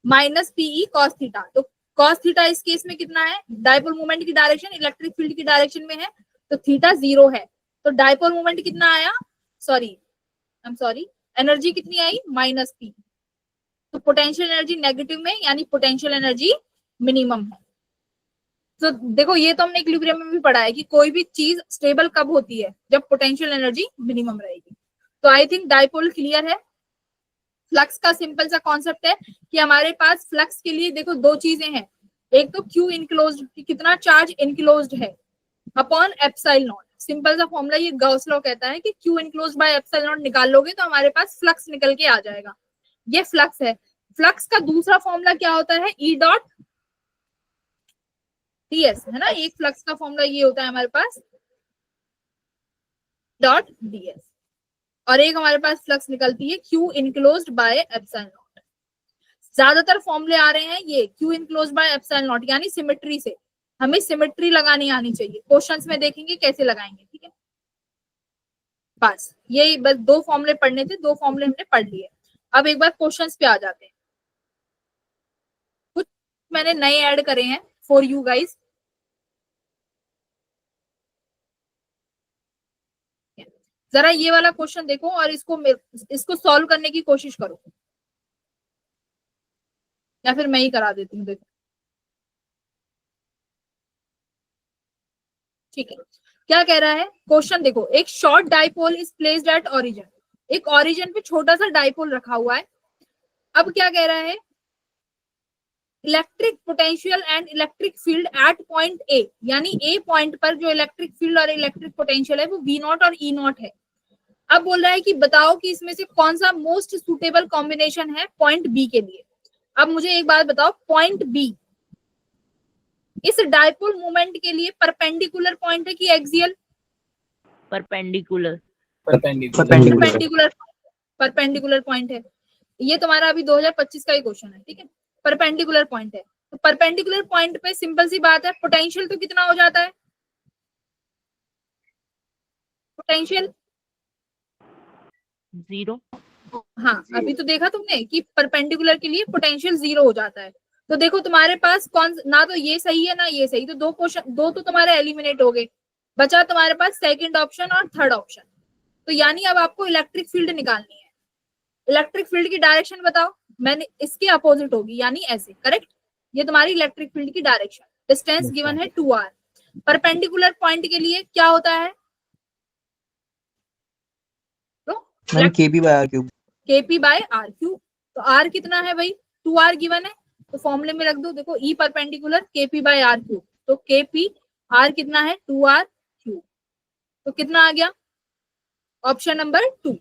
minus PE cos theta. तो कॉस थीटा इस केस में कितना है, डाइपोल मोमेंट की डायरेक्शन इलेक्ट्रिक फील्ड की डायरेक्शन में है, तो थीटा 0 है, तो डाइपोल मोमेंट कितना आया, सॉरी एनर्जी कितनी आई, माइनस पी। तो पोटेंशियल एनर्जी नेगेटिव में, यानी पोटेंशियल एनर्जी मिनिमम है। तो देखो ये तो हमने इक्विलिब्रियम में भी पढ़ा है कि कोई भी चीज स्टेबल कब होती है, जब पोटेंशियल एनर्जी मिनिमम रहेगी। तो आई थिंक डाइपोल क्लियर है। फ्लक्स का सिंपल सा कॉन्सेप्ट है कि हमारे पास फ्लक्स के लिए देखो दो चीजें हैं, एक तो क्यू इनक्लोज्ड, कितना चार्ज इनक्लोज्ड है, अपॉन एप्सिलॉन नॉट। सिंपल सा फॉर्मूला ये गॉस लॉ कहता है कि Q enclosed by epsilon not निकाल लोगे तो हमारे पास फ्लक्स निकल के आ जाएगा, ये फ्लक्स है। फ्लक्स का दूसरा फॉर्मूला क्या होता है, ई डॉट डीएस, है ना। एक फ्लक्स का फॉर्मूला ये होता है हमारे पास डॉट डीएस, और एक हमारे पास फ्लक्स निकलती है Q enclosed by epsilon not. ज्यादातर फॉर्मूले आ रहे हैं ये Q enclosed by epsilon not, यानी सिमेट्री से। हमें सिमेट्री लगानी आनी चाहिए, क्वेश्चंस में देखेंगे कैसे लगाएंगे, ठीक है। बस यही, बस 2 फॉर्मूले पढ़ने थे, 2 फॉर्मूले हमने पढ़ लिए। अब एक बार क्वेश्चंस पे आ जाते हैं। कुछ मैंने नए ऐड करे हैं फॉर यू गाइस। जरा ये वाला क्वेश्चन देखो और इसको सॉल्व करने की कोशिश करो, या फिर मैं ही करा देती हूँ। देखो ठीक है, क्या कह रहा है क्वेश्चन, देखो एक short dipole is placed at origin, एक ओरिजिन पे छोटा सा डाइपोल रखा हुआ है। अब क्या कह रहा है, electric potential and electric field at point A, यानी ए पॉइंट पर जो इलेक्ट्रिक फील्ड और इलेक्ट्रिक पोटेंशियल है वो V नॉट और E नॉट है। अब बोल रहा है कि बताओ कि इसमें से कौन सा मोस्ट सुटेबल कॉम्बिनेशन है पॉइंट बी के लिए। अब मुझे एक बात बताओ, पॉइंट बी इस डाइपोल मोमेंट के लिए परपेंडिकुलर पॉइंट है कि एक्सियल? परपेंडिकुलर। परपेंडिकुलर पॉइंट है। ये तुम्हारा अभी 2025 का ही क्वेश्चन है, ठीक है। परपेंडिकुलर पॉइंट है, तो परपेंडिकुलर पॉइंट पे सिंपल सी बात है, पोटेंशियल तो कितना हो जाता है, पोटेंशियल 0। हाँ अभी तो देखा तुमने कि परपेंडिकुलर के लिए पोटेंशियल 0 हो जाता है। तो देखो तुम्हारे पास कौन, ना तो ये सही है ना ये सही, तो 2 क्वेश्चन, 2 तो तुम्हारे एलिमिनेट हो गए, बचा तुम्हारे पास सेकंड ऑप्शन और थर्ड ऑप्शन। तो यानी अब आपको इलेक्ट्रिक फील्ड निकालनी है। इलेक्ट्रिक फील्ड की डायरेक्शन बताओ, मैंने इसके अपोजिट होगी, यानी ऐसे, करेक्ट। ये तुम्हारी इलेक्ट्रिक फील्ड की डायरेक्शन, डिस्टेंस गिवन है 2r। परपेंडिकुलर पॉइंट के लिए क्या होता है, तो kp by r cube। kp by r cube. तो r कितना है भाई, 2r गिवन है, तो फॉर्मूले में रख दो। देखो E perpendicular kp by r cube, तो kp r कितना है 2r क्यूब, तो कितना आ गया, ऑप्शन नंबर 2।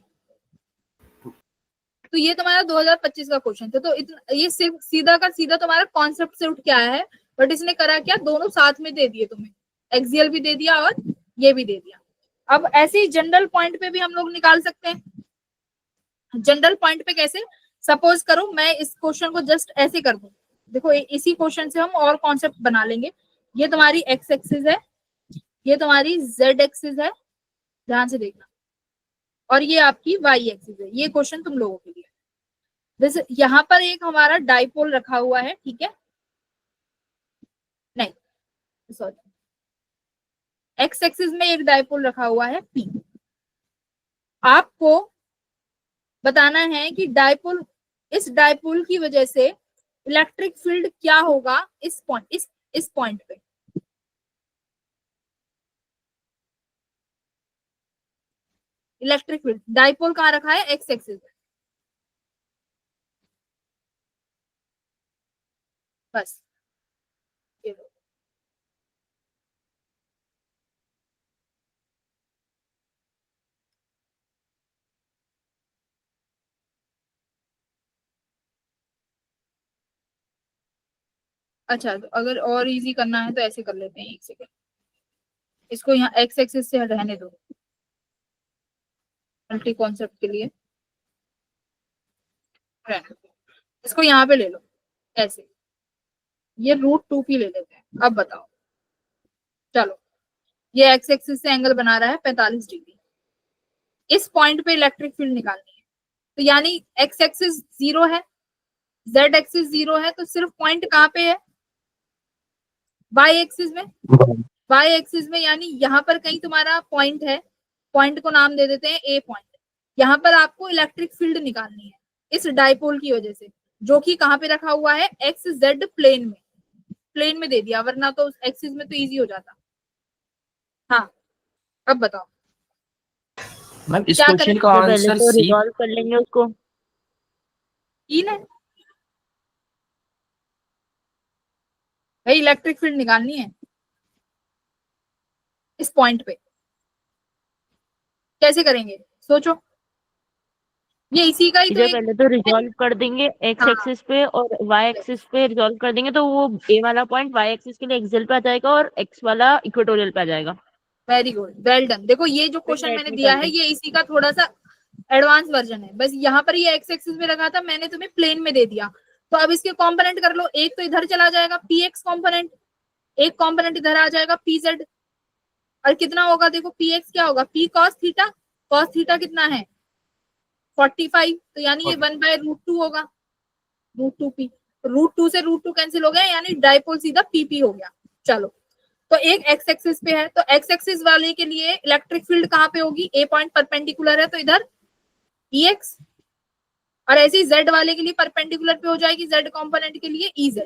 तो ये तुम्हारा 2025 का क्वेश्चन था। तो ये सिर्फ सीधा का सीधा तुम्हारा कॉन्सेप्ट से उठ के आया है, बट इसने करा क्या, दोनों साथ में दे दिए तुम्हें, एक्सियल भी दे दिया और ये भी दे दिया। अब ऐसे ही जनरल पॉइंट पे भी हम लोग निकाल सकते हैं। जनरल पॉइंट पे कैसे, सपोज करो मैं इस क्वेश्चन को जस्ट ऐसे कर दूं, देखो इसी क्वेश्चन से हम और कॉन्सेप्ट बना लेंगे। ये तुम्हारी एक्स एक्सिस है, ये तुम्हारी जेड एक्सिस है, ध्यान से देखना, और ये आपकी वाई एक्सिस है। ये क्वेश्चन तुम लोगों के लिए, जैसे यहाँ पर एक हमारा डाइपोल रखा हुआ है, ठीक है, नहीं सॉरी, एक्स एक्सिस में एक डाइपोल रखा हुआ है पी। आपको बताना है कि डाइपोल, इस डाइपोल की वजह से इलेक्ट्रिक फील्ड क्या होगा इस पॉइंट, इस पॉइंट पे। इलेक्ट्रिक फील्ड, डाइपोल कहाँ रखा है, एक्स एक्सिस में, बस ये लो। अच्छा तो अगर और इजी करना है तो ऐसे कर लेते हैं, एक सेकेंड, इसको यहाँ एक्स एक्सिस से रहने दो मल्टी कॉन्सेप्ट के लिए, इसको यहाँ पे ले लो ऐसे, ये √2p ले लेते हैं। अब बताओ, चलो ये एक्स एक्सिस से एंगल बना रहा है 45 डिग्री, इस पॉइंट पे इलेक्ट्रिक फील्ड निकालनी है। तो यानी एक्स एक्सिस 0 है, जेड एक्सिस 0 है, तो सिर्फ पॉइंट कहाँ पे है, वाई एक्सिस में। वाई एक्सिस में यानी यहाँ पर कहीं तुम्हारा पॉइंट है, पॉइंट को नाम दे देते हैं ए पॉइंट। यहाँ पर आपको इलेक्ट्रिक फील्ड निकालनी है इस डाइपोल की वजह से, जो कि कहाँ पे रखा हुआ है, एक्स जेड प्लेन में, प्लेन में दे दिया, वरना तो एक्सिस में तो इजी हो जाता। हाँ अब बताओ मैम इस क्या क्वेश्चन करें? का पहले आंसर तो सी। रिजॉल्व कर लेंगे उसको। तीन है भाई, इलेक्ट्रिक फील्ड निकालनी है इस पॉइंट पे, कैसे करेंगे सोचो, ये इसी का ही तो इधर एक, पहले तो रिजॉल्व कर देंगे एक्स हाँ एक्सिस पे और वाई एक्सिस पे रिजॉल्व कर देंगे, तो वो ए वाला पॉइंट वाई एक्सिस के लिए एक्सियल पे आ जाएगा और एक्स वाला इक्वेटोरियल पे आ जाएगा। Very good, well done. देखो ये जो क्वेश्चन नेट मैंने में दिया कर है लें। ये इसी का थोड़ा सा एडवांस वर्जन है, बस यहाँ पर ये एक्स एक्सिस में रखा था, मैंने तुम्हें प्लेन में दे दिया। तो अब इसके कंपोनेंट कर लो, एक तो इधर चला जाएगा पी एक्स कॉम्पोनेंट, एक कंपोनेंट इधर आ जाएगा पी जेड, और कितना होगा देखो, पी एक्स क्या होगा, P cos theta, cos theta कितना है 45, तो यानी ये 1/√2 होगा, √2p। √2 से √2 कैंसिल हो गया, यानी डाइपोल सीधा PP हो गया। चलो, तो एक एक्स एक्सिस पे है, तो एक्स एक्सिस वाले के लिए इलेक्ट्रिक फील्ड कहाँ पे होगी, ए पॉइंट परपेंडिकुलर है तो इधर EX, और ऐसे ही जेड वाले के लिए परपेंडिकुलर पे हो जाएगी जेड कंपोनेंट के लिए EZ।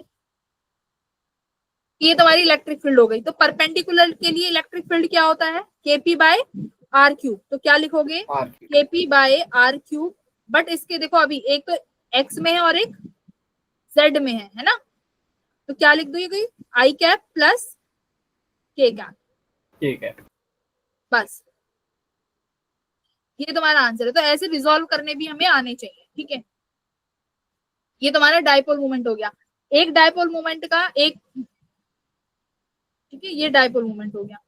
ये तुम्हारी इलेक्ट्रिक फील्ड हो गई। तो परपेंडिकुलर के लिए इलेक्ट्रिक फील्ड क्या होता है KP/R³। तो क्या लिखोगे KP/R³। बट इसके देखो अभी एक तो एक्स में है और एक जेड में है ना, तो क्या लिख दोगे I cap plus K cap. ठीक है, बस ये तुम्हारा आंसर है। तो ऐसे रिजॉल्व करने भी हमें आने चाहिए, ठीक है। ये तुम्हारा डाइपोल मोमेंट हो गया। एक डाइपोल मोमेंट का एक, ठीक है, ये डाइपोल मोमेंट हो गया।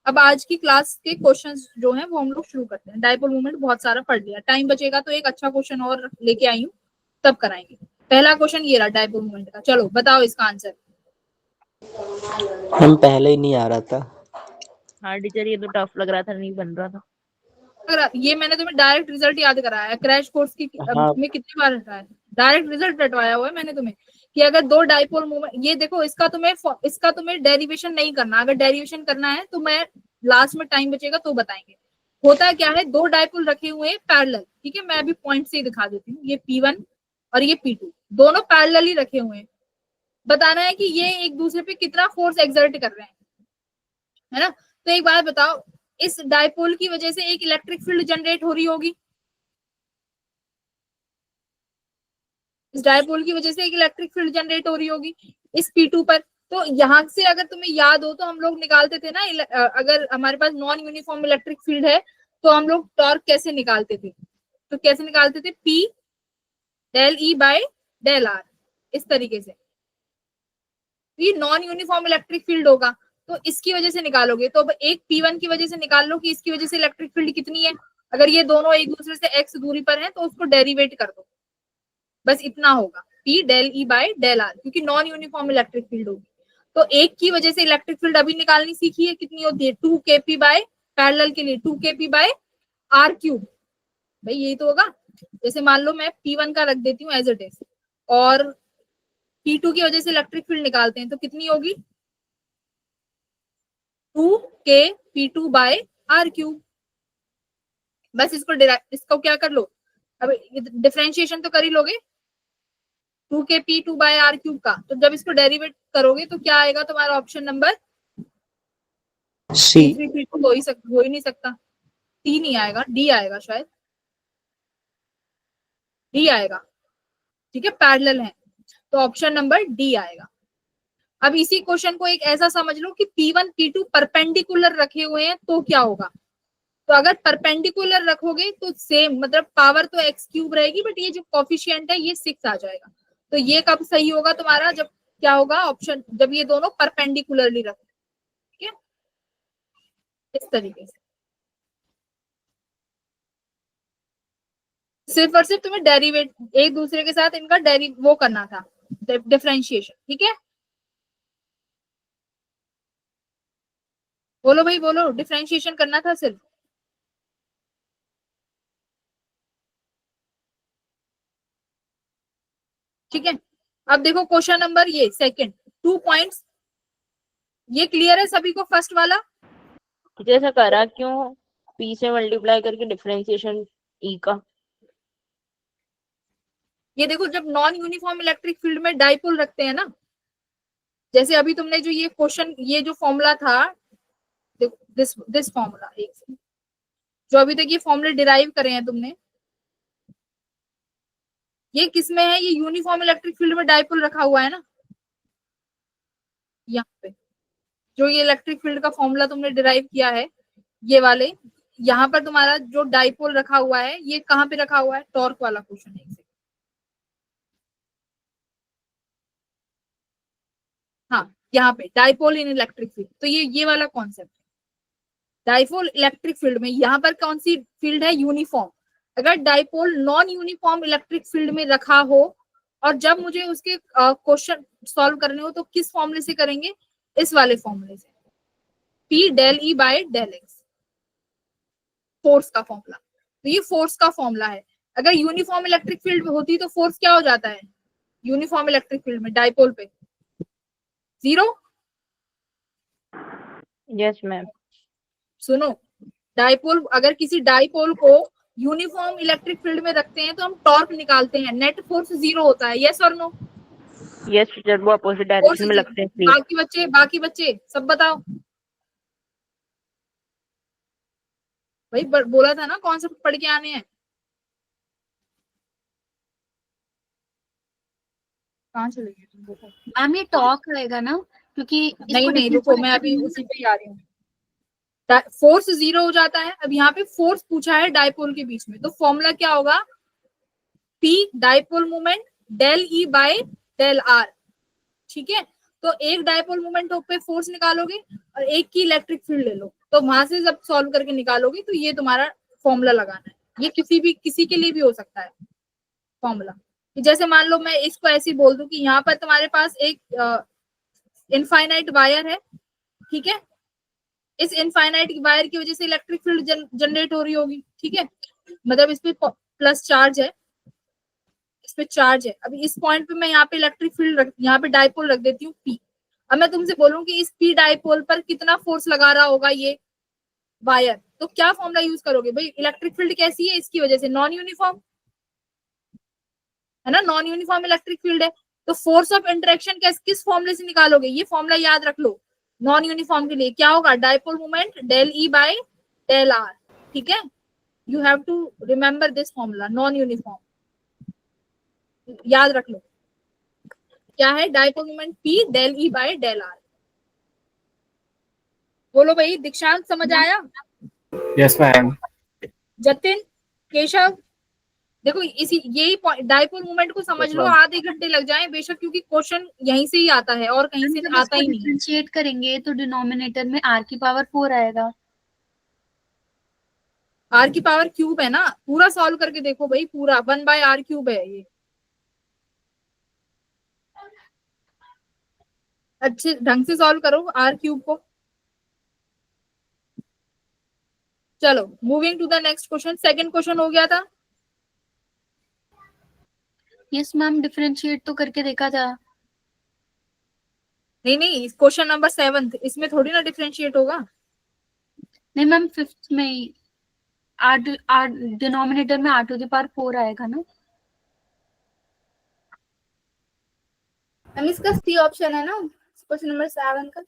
अब आज की क्लास के क्वेश्चंस जो हैं वो हम लोग शुरू करते हैं। डाइपोल मोमेंट बहुत सारा पढ़ लिया, टाइम बचेगा तो एक अच्छा क्वेश्चन और लेके आई हूँ, तब कराएंगे। पहला क्वेश्चन ये रहा डाइपोल मोमेंट का। चलो बताओ इसका आंसर। हम पहले ही नहीं आ रहा था। हाँ टीचर, ये तो टफ लग रहा था, नहीं बन रहा था। अगर ये मैंने तुम्हें डायरेक्ट रिजल्ट याद कराया है, क्रैश कोर्स की हाँ। में कितनी बार रटवाया है, डायरेक्ट रिजल्ट रटवाया हुआ है मैंने तुम्हें कि अगर दो डाइपोल मोमेंट, ये देखो इसका तुम्हें डेरिवेशन नहीं करना, अगर डेरिवेशन करना है तो मैं लास्ट में टाइम बचेगा तो बताएंगे। होता क्या है, दो डाइपोल रखे हुए हैं पैरेलल, ठीक है, मैं अभी पॉइंट से ही दिखा देती हूँ। ये P1 और ये P2 दोनों पैरेलल ही रखे हुए हैं। बताना है कि ये एक दूसरे पे कितना फोर्स एक्सर्ट कर रहे हैं, है ना। तो एक बात बताओ, इस डाइपोल की वजह से एक इलेक्ट्रिक फील्ड जनरेट हो रही होगी, इस डाइपोल की वजह से एक इलेक्ट्रिक फील्ड जनरेट हो रही होगी इस P2 पर। तो यहाँ से अगर तुम्हें याद हो तो हम लोग निकालते थे ना, अगर हमारे पास नॉन यूनिफॉर्म इलेक्ट्रिक फील्ड है तो हम लोग टॉर्क कैसे निकालते थे, तो कैसे निकालते थे, P del E by del R, इस तरीके से। ये नॉन यूनिफॉर्म इलेक्ट्रिक फील्ड होगा तो इसकी वजह से निकालोगे, तो अब एक P1 की वजह से निकाल लो कि इसकी वजह से इलेक्ट्रिक फील्ड कितनी है। अगर ये दोनों एक दूसरे से x दूरी पर हैं तो उसको डेरिवेट कर दो, बस इतना होगा, P del E by del R, क्योंकि नॉन यूनिफॉर्म इलेक्ट्रिक फील्ड होगी। तो एक की वजह से इलेक्ट्रिक फील्ड अभी निकालनी सीखी है, कितनी होती है 2kp बाय, पैरेलल के लिए 2kp बाय R³। भाई यही तो होगा। जैसे मान लो मैं P1 का रख देती हूँ एज इट इज, और P2 की वजह से इलेक्ट्रिक फील्ड निकालते हैं तो कितनी होगी 2kp2 बाय R³। बस इसको क्या कर लो, अब डिफरेंशिएशन तो कर ही लोगे 2kp2 बाय R³ का। तो जब इसको डेरिवेट करोगे तो क्या आएगा तुम्हारा ऑप्शन नंबर C। P2 हो ही नहीं सकता, T नहीं आएगा, D आएगा, शायद D आएगा, ठीक है, पैरेलल है तो ऑप्शन नंबर D आएगा। अब इसी क्वेश्चन को एक ऐसा समझ लो कि P1 P2 परपेंडिकुलर रखे हुए हैं तो क्या होगा। तो अगर परपेंडिकुलर रखोगे तो सेम, मतलब पावर तो x³ रहेगी, बट ये जो कोफिशिएंट है ये 6 आ जाएगा। तो ये कब सही होगा तुम्हारा, जब क्या होगा ऑप्शन, जब ये दोनों परपेंडिकुलरली रखे, ठीक है, इस तरीके से। सिर्फ और सिर्फ तुम्हें डेरिवेट, एक दूसरे के साथ इनका वो करना था, डिफरेंशिएशन, ठीक है। बोलो भाई बोलो, डिफरेंशिएशन करना था सिर्फ। ठीक है, अब देखो क्वेश्चन नंबर ये सेकंड, 2 पॉइंट्स, ये क्लियर है सभी को फर्स्ट वाला। जैसा करा क्यों P से मल्टीप्लाई करके डिफरेंशिएशन E का। ये देखो, जब नॉन यूनिफॉर्म इलेक्ट्रिक फील्ड में डाइपोल रखते हैं ना, जैसे अभी तुमने जो ये क्वेश्चन, ये जो फॉर्मूला था, दिस फॉर्मूला, एक जो अभी तक ये फॉर्मूले डिराइव करे हैं तुमने, ये किसमें है, ये यूनिफॉर्म इलेक्ट्रिक फील्ड में डाइपोल रखा हुआ है ना, यहाँ पे जो ये इलेक्ट्रिक फील्ड का फॉर्मूला तुमने डिराइव किया है, ये वाले, यहाँ पर तुम्हारा जो डाइपोल रखा हुआ है, ये कहाँ पे रखा हुआ है, टॉर्क वाला क्वेश्चन है। हाँ, यहाँ पे डाइपोल इन इलेक्ट्रिक फील्ड, तो ये वाला कॉन्सेप्ट है डाइपोल इलेक्ट्रिक फील्ड में। यहाँ पर कौन सी फील्ड है, यूनिफॉर्म। अगर dipole non uniform electric field में रखा हो और जब मुझे उसके क्वेश्चन सॉल्व करने हो तो किस फॉर्मूले से करेंगे, इस वाले फॉर्मूले से, P del E by del X। Force का फॉर्मूला। तो ये फोर्स का फॉर्मूला है। अगर यूनिफॉर्म इलेक्ट्रिक फील्ड होती तो फोर्स क्या हो जाता है यूनिफॉर्म इलेक्ट्रिक फील्ड में डाइपोल पे? 0। Yes ma'am. सुनो, डाइपोल, अगर किसी डाइपोल को यूनिफॉर्म इलेक्ट्रिक फील्ड में रखते हैं तो हम टॉर्क निकालते हैं, नेट फोर्स 0 होता है। यस और नो? यस टीचर, वो अपोजिट फोर्स डायरेक्शन में लगते हैं इसलिए। बाकी बच्चे सब बताओ भाई, बोला था ना कॉन्सेप्ट पढ़ के आने हैं। कहाँ चले गए तुम? देखो मैम ये टॉक रहेगा ना, क्योंकि नहीं नहीं, रुको मैं अभी उसी पे ही आ रही हूँ। फोर्स 0 हो जाता है। अब यहाँ पे फोर्स पूछा है डाइपोल के बीच में, तो फॉर्मूला क्या होगा? P dipole moment del E by del R। ठीक है, तो एक डाइपोल मोमेंट पे फोर्स निकालोगे और एक की इलेक्ट्रिक फील्ड ले लो, तो वहां से जब सॉल्व करके निकालोगे तो ये तुम्हारा फॉर्मूला लगाना है। ये किसी के लिए भी हो सकता है फॉर्मूला। जैसे मान लो मैं इसको ऐसे ही बोल दूं कि यहाँ पर तुम्हारे पास एक इनफाइनाइट वायर है, ठीक है, इस इनफाइनाइट वायर की वजह से इलेक्ट्रिक फील्ड जनरेट हो रही होगी, ठीक है, मतलब इस पे प्लस चार्ज है, इस पे चार्ज है। अभी इस पॉइंट पे मैं यहाँ पे इलेक्ट्रिक फील्ड यहाँ पे डाइपोल रख देती हूँ P। अब मैं तुमसे बोलूँ कि इस P डाइपोल पर कितना फोर्स लगा रहा होगा ये वायर, तो क्या फॉर्मूला यूज करोगे भाई? इलेक्ट्रिक फील्ड कैसी है इसकी वजह से? नॉन यूनिफॉर्म है ना, नॉन यूनिफॉर्म इलेक्ट्रिक फील्ड है, तो फोर्स ऑफ इंटरेक्शन किस फॉर्मूले से निकालोगे? ये फॉर्मूला याद रख लो। नॉन यूनिफॉर्म के लिए क्या होगा? Dipole moment del E by del R। ठीक है, you have to remember this formula, non uniform याद रख लो। क्या है? Dipole moment P del E by del R। बोलो भाई, दीक्षांत समझ आया? Yes ma'am. जतिन, केशव, देखो इसी यही डाइपोल मोमेंट को समझ लो, आधे घंटे लग जाए बेशक, क्योंकि क्वेश्चन यहीं से ही आता है और कहीं से आता ही नहीं। डिफरेंशिएट करेंगे तो डिनोमिनेटर में r की पावर 4 आएगा। r की पावर क्यूब है ना, पूरा सॉल्व करके देखो भाई, पूरा 1/r क्यूब है ये। अच्छे ढंग से सॉल्व करो r क्यूब को। चलो moving to the next question. Second question हो गया था। यस मैम, डिफरेंशिएट तो करके देखा था। नहीं, क्वेश्चन नंबर 7, इसमें थोड़ी ना डिफरेंशिएट होगा। नहीं मैम, 5th में ही r डिनोमिनेटर में r टू द पावर 4 आएगा ना। हम इसका सी ऑप्शन है ना क्वेश्चन नंबर 7 का।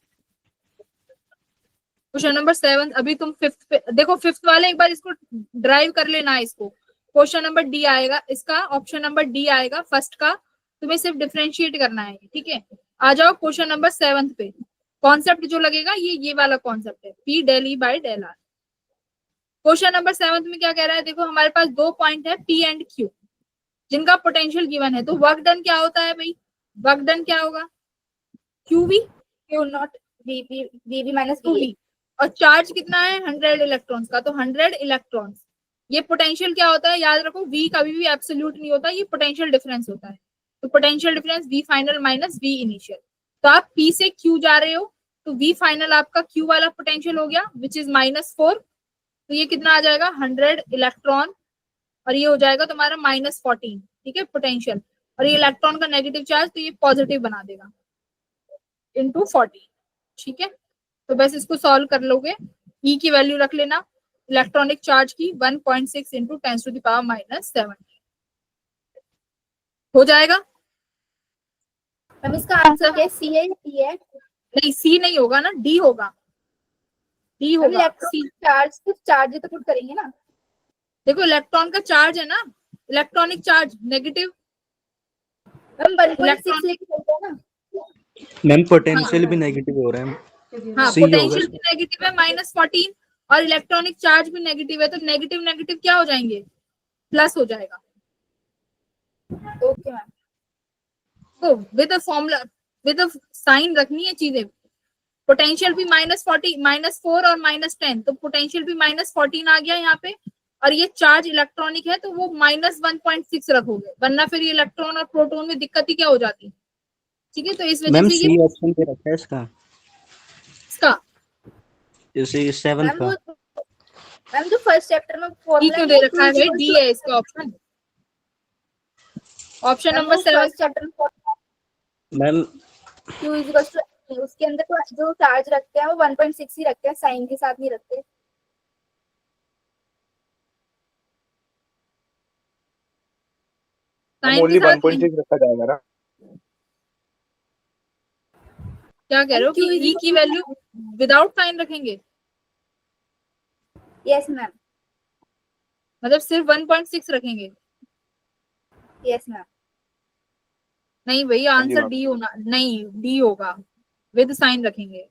क्वेश्चन नंबर 7 अभी तुम 5th पे देखो, 5th वाले एक बार इसको ड्राइव कर लेना है इसको। क्वेश्चन नंबर डी आएगा इसका, ऑप्शन नंबर डी आएगा फर्स्ट का, तुम्हें सिर्फ डिफरेंशिएट करना है, ठीक है। आ जाओ क्वेश्चन नंबर 7 पे। कॉन्सेप्ट जो लगेगा ये वाला कॉन्सेप्ट है, P del E by del R। Question number 7 में क्या कह रहा है? देखो हमारे पास 2 पॉइंट है P एंड Q, जिनका पोटेंशियल गिवन है। तो वर्क डन क्या होता है भाई? वर्क डन क्या होगा? QV, Q not VV minus QV। और चार्ज कितना है? 100 इलेक्ट्रॉन्स का, तो 100 इलेक्ट्रॉन्स। ये पोटेंशियल क्या होता है? याद रखो, V कभी भी एब्सोल्यूट नहीं होता, ये पोटेंशियल डिफरेंस होता है। तो potential difference V final minus V initial. तो आप P से Q जा रहे हो, तो V फाइनल आपका Q वाला पोटेंशियल हो गया, विच इज -4। तो ये कितना आ जाएगा? 100 इलेक्ट्रॉन, और ये हो जाएगा तुम्हारा -14, ठीक है, पोटेंशियल। और ये इलेक्ट्रॉन का नेगेटिव चार्ज, तो ये पॉजिटिव बना देगा इंटू 40, ठीक है। तो बस इसको सॉल्व कर लोगे, E की वैल्यू रख लेना इलेक्ट्रॉनिक चार्ज की 1.6 इंटू 10⁻⁻7 हो जाएगा। हम इसका आंसर क्या है? सी है या पी है? नहीं, सी नहीं होगा ना, डी होगा, डी हम होगा। इलेक्ट्रॉन चार्ज कुछ चार्ज तो पुट करेंगे ना। देखो इलेक्ट्रॉन का चार्ज है ना, इलेक्ट्रॉनिक चार्ज नेगेटिव, हम 1.6 लेके चलते हैं ना। मैम पोटेंशियल भी नेगेटिव हो रहा है। हाँ, सी होगा पोटेंशियल भी नेगेटिव है -14, और इलेक्ट्रॉनिक चार्ज भी नेगेटिव है, तो नेगेटिव नेगेटिव क्या हो जाएंगे? प्लस हो जाएगा। Okay ma'am. तो with a formula, with a sine रखनी है चीजें। पोटेंशियल भी -4 और -10, तो पोटेंशियल भी -14 आ गया यहाँ पे, और ये चार्ज इलेक्ट्रॉनिक है तो वो -1.6 रखोगे, वरना फिर ये इलेक्ट्रॉन और प्रोटॉन में दिक्कत ही क्या हो जाती, ठीक है। तो इस वजह मैम से सी ये ऑप्शन पे रखा है इसका, इसका जैसे 7 मैम का। वो मैम जो फर्स्ट चैप्टर में डी फॉर्मूला क्यों दे रखा है भाई? डी है इसका option, option number 7। First chapter में मैम Q इक्वल्स टू, उसके अंदर तो जो चार्ज रखते हैं वो 1.6 ही रखते हैं, साइन के साथ नहीं रखते। साइन के ओनली साथ 1.6 रखा जाएगा ना? क्या कह रहे हो कि ई की वैल्यू विदाउट साइन रखेंगे? यस मैम, मतलब सिर्फ 1.6 रखेंगे? Yes ma'am. नहीं भाई, जी आंसर मैम। डी होना, नहीं डी होगा, विद साइन रखेंगे।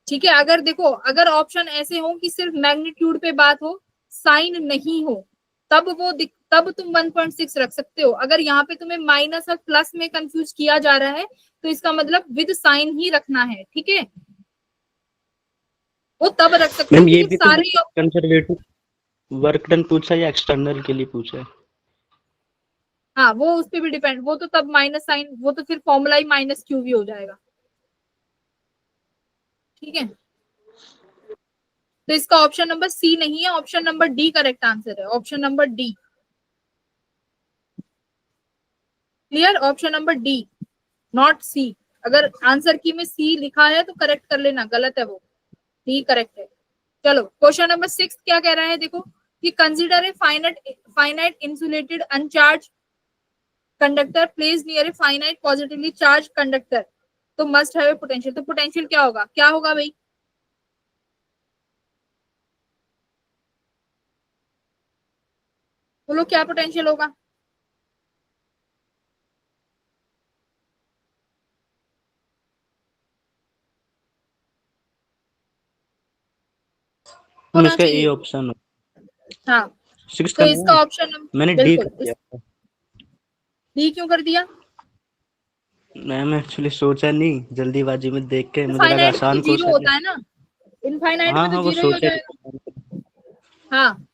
ठीक है, अगर देखो, अगर ऑप्शन ऐसे हो कि सिर्फ मैग्नीट्यूड पे बात हो, साइन नहीं हो, तब तब तुम 1.6 रख सकते हो। अगर यहाँ पे तुम्हें माइनस और प्लस में कंफ्यूज किया जा रहा है तो इसका मतलब विद साइन ही रखना है, ठीक है, वो तब रख सकते हो मैम ये क्योंकि भी तो सारे कंजर्वेटिव वर्क डन पूछा या एक्सटर्नल के लिए पूछा है? हाँ, वो उस पे भी डिपेंड, वो तो तब माइनस साइन, वो तो फिर फॉर्मूला ही माइनस क्यू भी हो जाएगा। ठीक है, तो इसका ऑप्शन नंबर सी नहीं है, option number D correct answer है, option number D. Clear? Option number D, not C. अगर आंसर की में सी लिखा है तो करेक्ट कर लेना, गलत है वो, डी करेक्ट है। चलो क्वेश्चन नंबर 6 क्या कह रहा है देखो, कि consider a finite insulated अनचार्ज conductor place near a finite positively charge conductor, तो मस्ट हैव ए पोटेंशियल। तो पोटेंशियल क्या होगा, क्या होगा भाई? बोलो क्या पोटेंशियल होगा? होना इसका ए चाहिए। ऑप्शन हाँ, 6 तो का इसका नहीं, ऑप्शन मैंने डी बिल्कुल कर दिया। डी क्यों कर दिया? मैम एक्चुअली सोचा नहीं, जल्दीबाजी में देख के मुझे लगा इनफाइनाइट में आसान तो जीरो क्वेश्चन होता है। है ना, इनफाइनाइट हाँ में तो हाँ वो जीरो ही हो सोचा जाएगा। हाँ,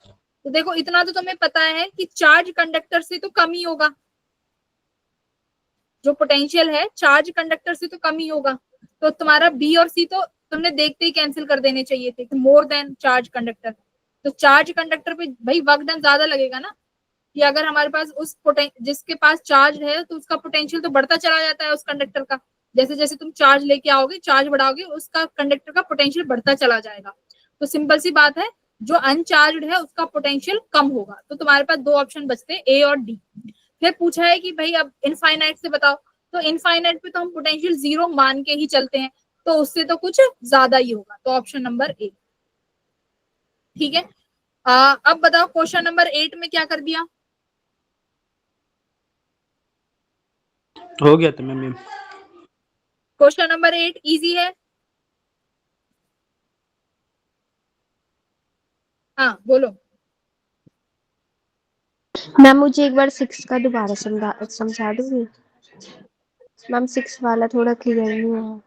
तो देखो इतना तो तुम्हें पता है कि चार्ज कंडक्टर से तो कम ही होगा, जो पोटेंशियल है चार्ज कंडक्टर से तो कम ही होगा। तो तुम्हारा बी और सी तो तुमने देखते ही कैंसिल कर देने चाहिए थे, मोर देन चार्ज कंडक्टर। तो चार्ज कंडक्टर पे भाई वर्क डन ज्यादा लगेगा ना, कि अगर हमारे पास जिसके पास चार्ज है तो उसका पोटेंशियल तो बढ़ता चला जाता है उस कंडक्टर का, जैसे जैसे तुम चार्ज लेके आओगे, चार्ज बढ़ाओगे, उसका कंडक्टर का पोटेंशियल बढ़ता चला जाएगा। तो सिंपल सी बात है, जो अनचार्ज है उसका पोटेंशियल कम होगा। तो तुम्हारे पास दो ऑप्शन बचते हैं, ए और डी। फिर पूछा है कि भाई अब इनफाइनाइट से बताओ, तो इनफाइनाइट पे तो हम पोटेंशियल 0 मान के ही चलते हैं, तो उससे तो कुछ ज्यादा ही होगा, तो ऑप्शन नंबर ए। ठीक है, अब बताओ क्वेश्चन नंबर 8 में क्या कर दिया? हो गया था मैम। क्वेश्चन नंबर 8 इजी है। हाँ बोलो। मैम मुझे एक बार 6 का दोबारा समझा दोगे? मैम 6 वाला थोड़ा क्लियर नहीं हुआ।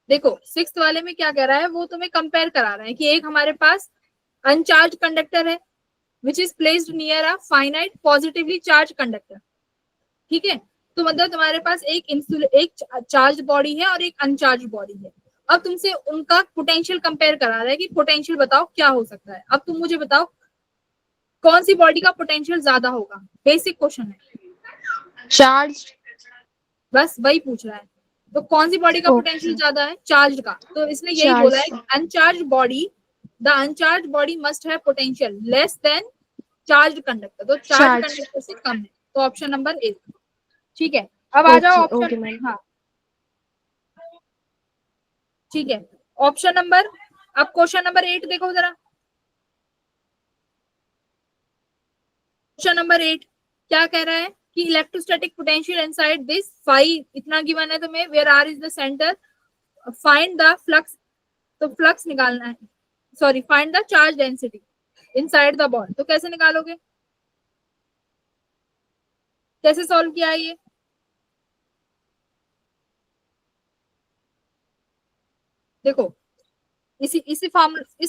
देखो 6th वाले में क्या कह रहा है, वो तुम्हें कंपेयर करा रहा है कि एक हमारे पास अनचार्ज कंडक्टर है which is placed near a finite positively charge conductor. ठीक है, तो मतलब तुम्हारे पास एक चार्ज बॉडी है और एक अनचार्ज बॉडी है। अब तुमसे उनका पोटेंशियल कंपेयर करा रहा है कि पोटेंशियल बताओ क्या हो सकता है। अब तुम मुझे बताओ कौन सी बॉडी का पोटेंशियल ज्यादा होगा, बेसिक क्वेश्चन है, चार्ज, बस वही पूछ रहा है। तो कौन सी बॉडी का पोटेंशियल ज्यादा है? चार्ज का। तो इसने यही बोला है, uncharged body, the uncharged body must have potential less than charge conductor. तो चार्ज कंडक्टर से कम है, तो ऑप्शन नंबर ए। ठीक है, अब आ जाओ ऑप्शन, हाँ ठीक है, ऑप्शन नंबर, अब क्वेश्चन नंबर 8 देखो जरा। क्वेश्चन नंबर 8 क्या कह रहा है कि electrostatic potential inside this phi, इतना गिवन है तुम्हें, where r is the centre, find the flux, तो फ्लक्स निकालना है, sorry find the charge density inside the ball. तो कैसे निकालोगे, कैसे सॉल्व किया है ये? देखो इस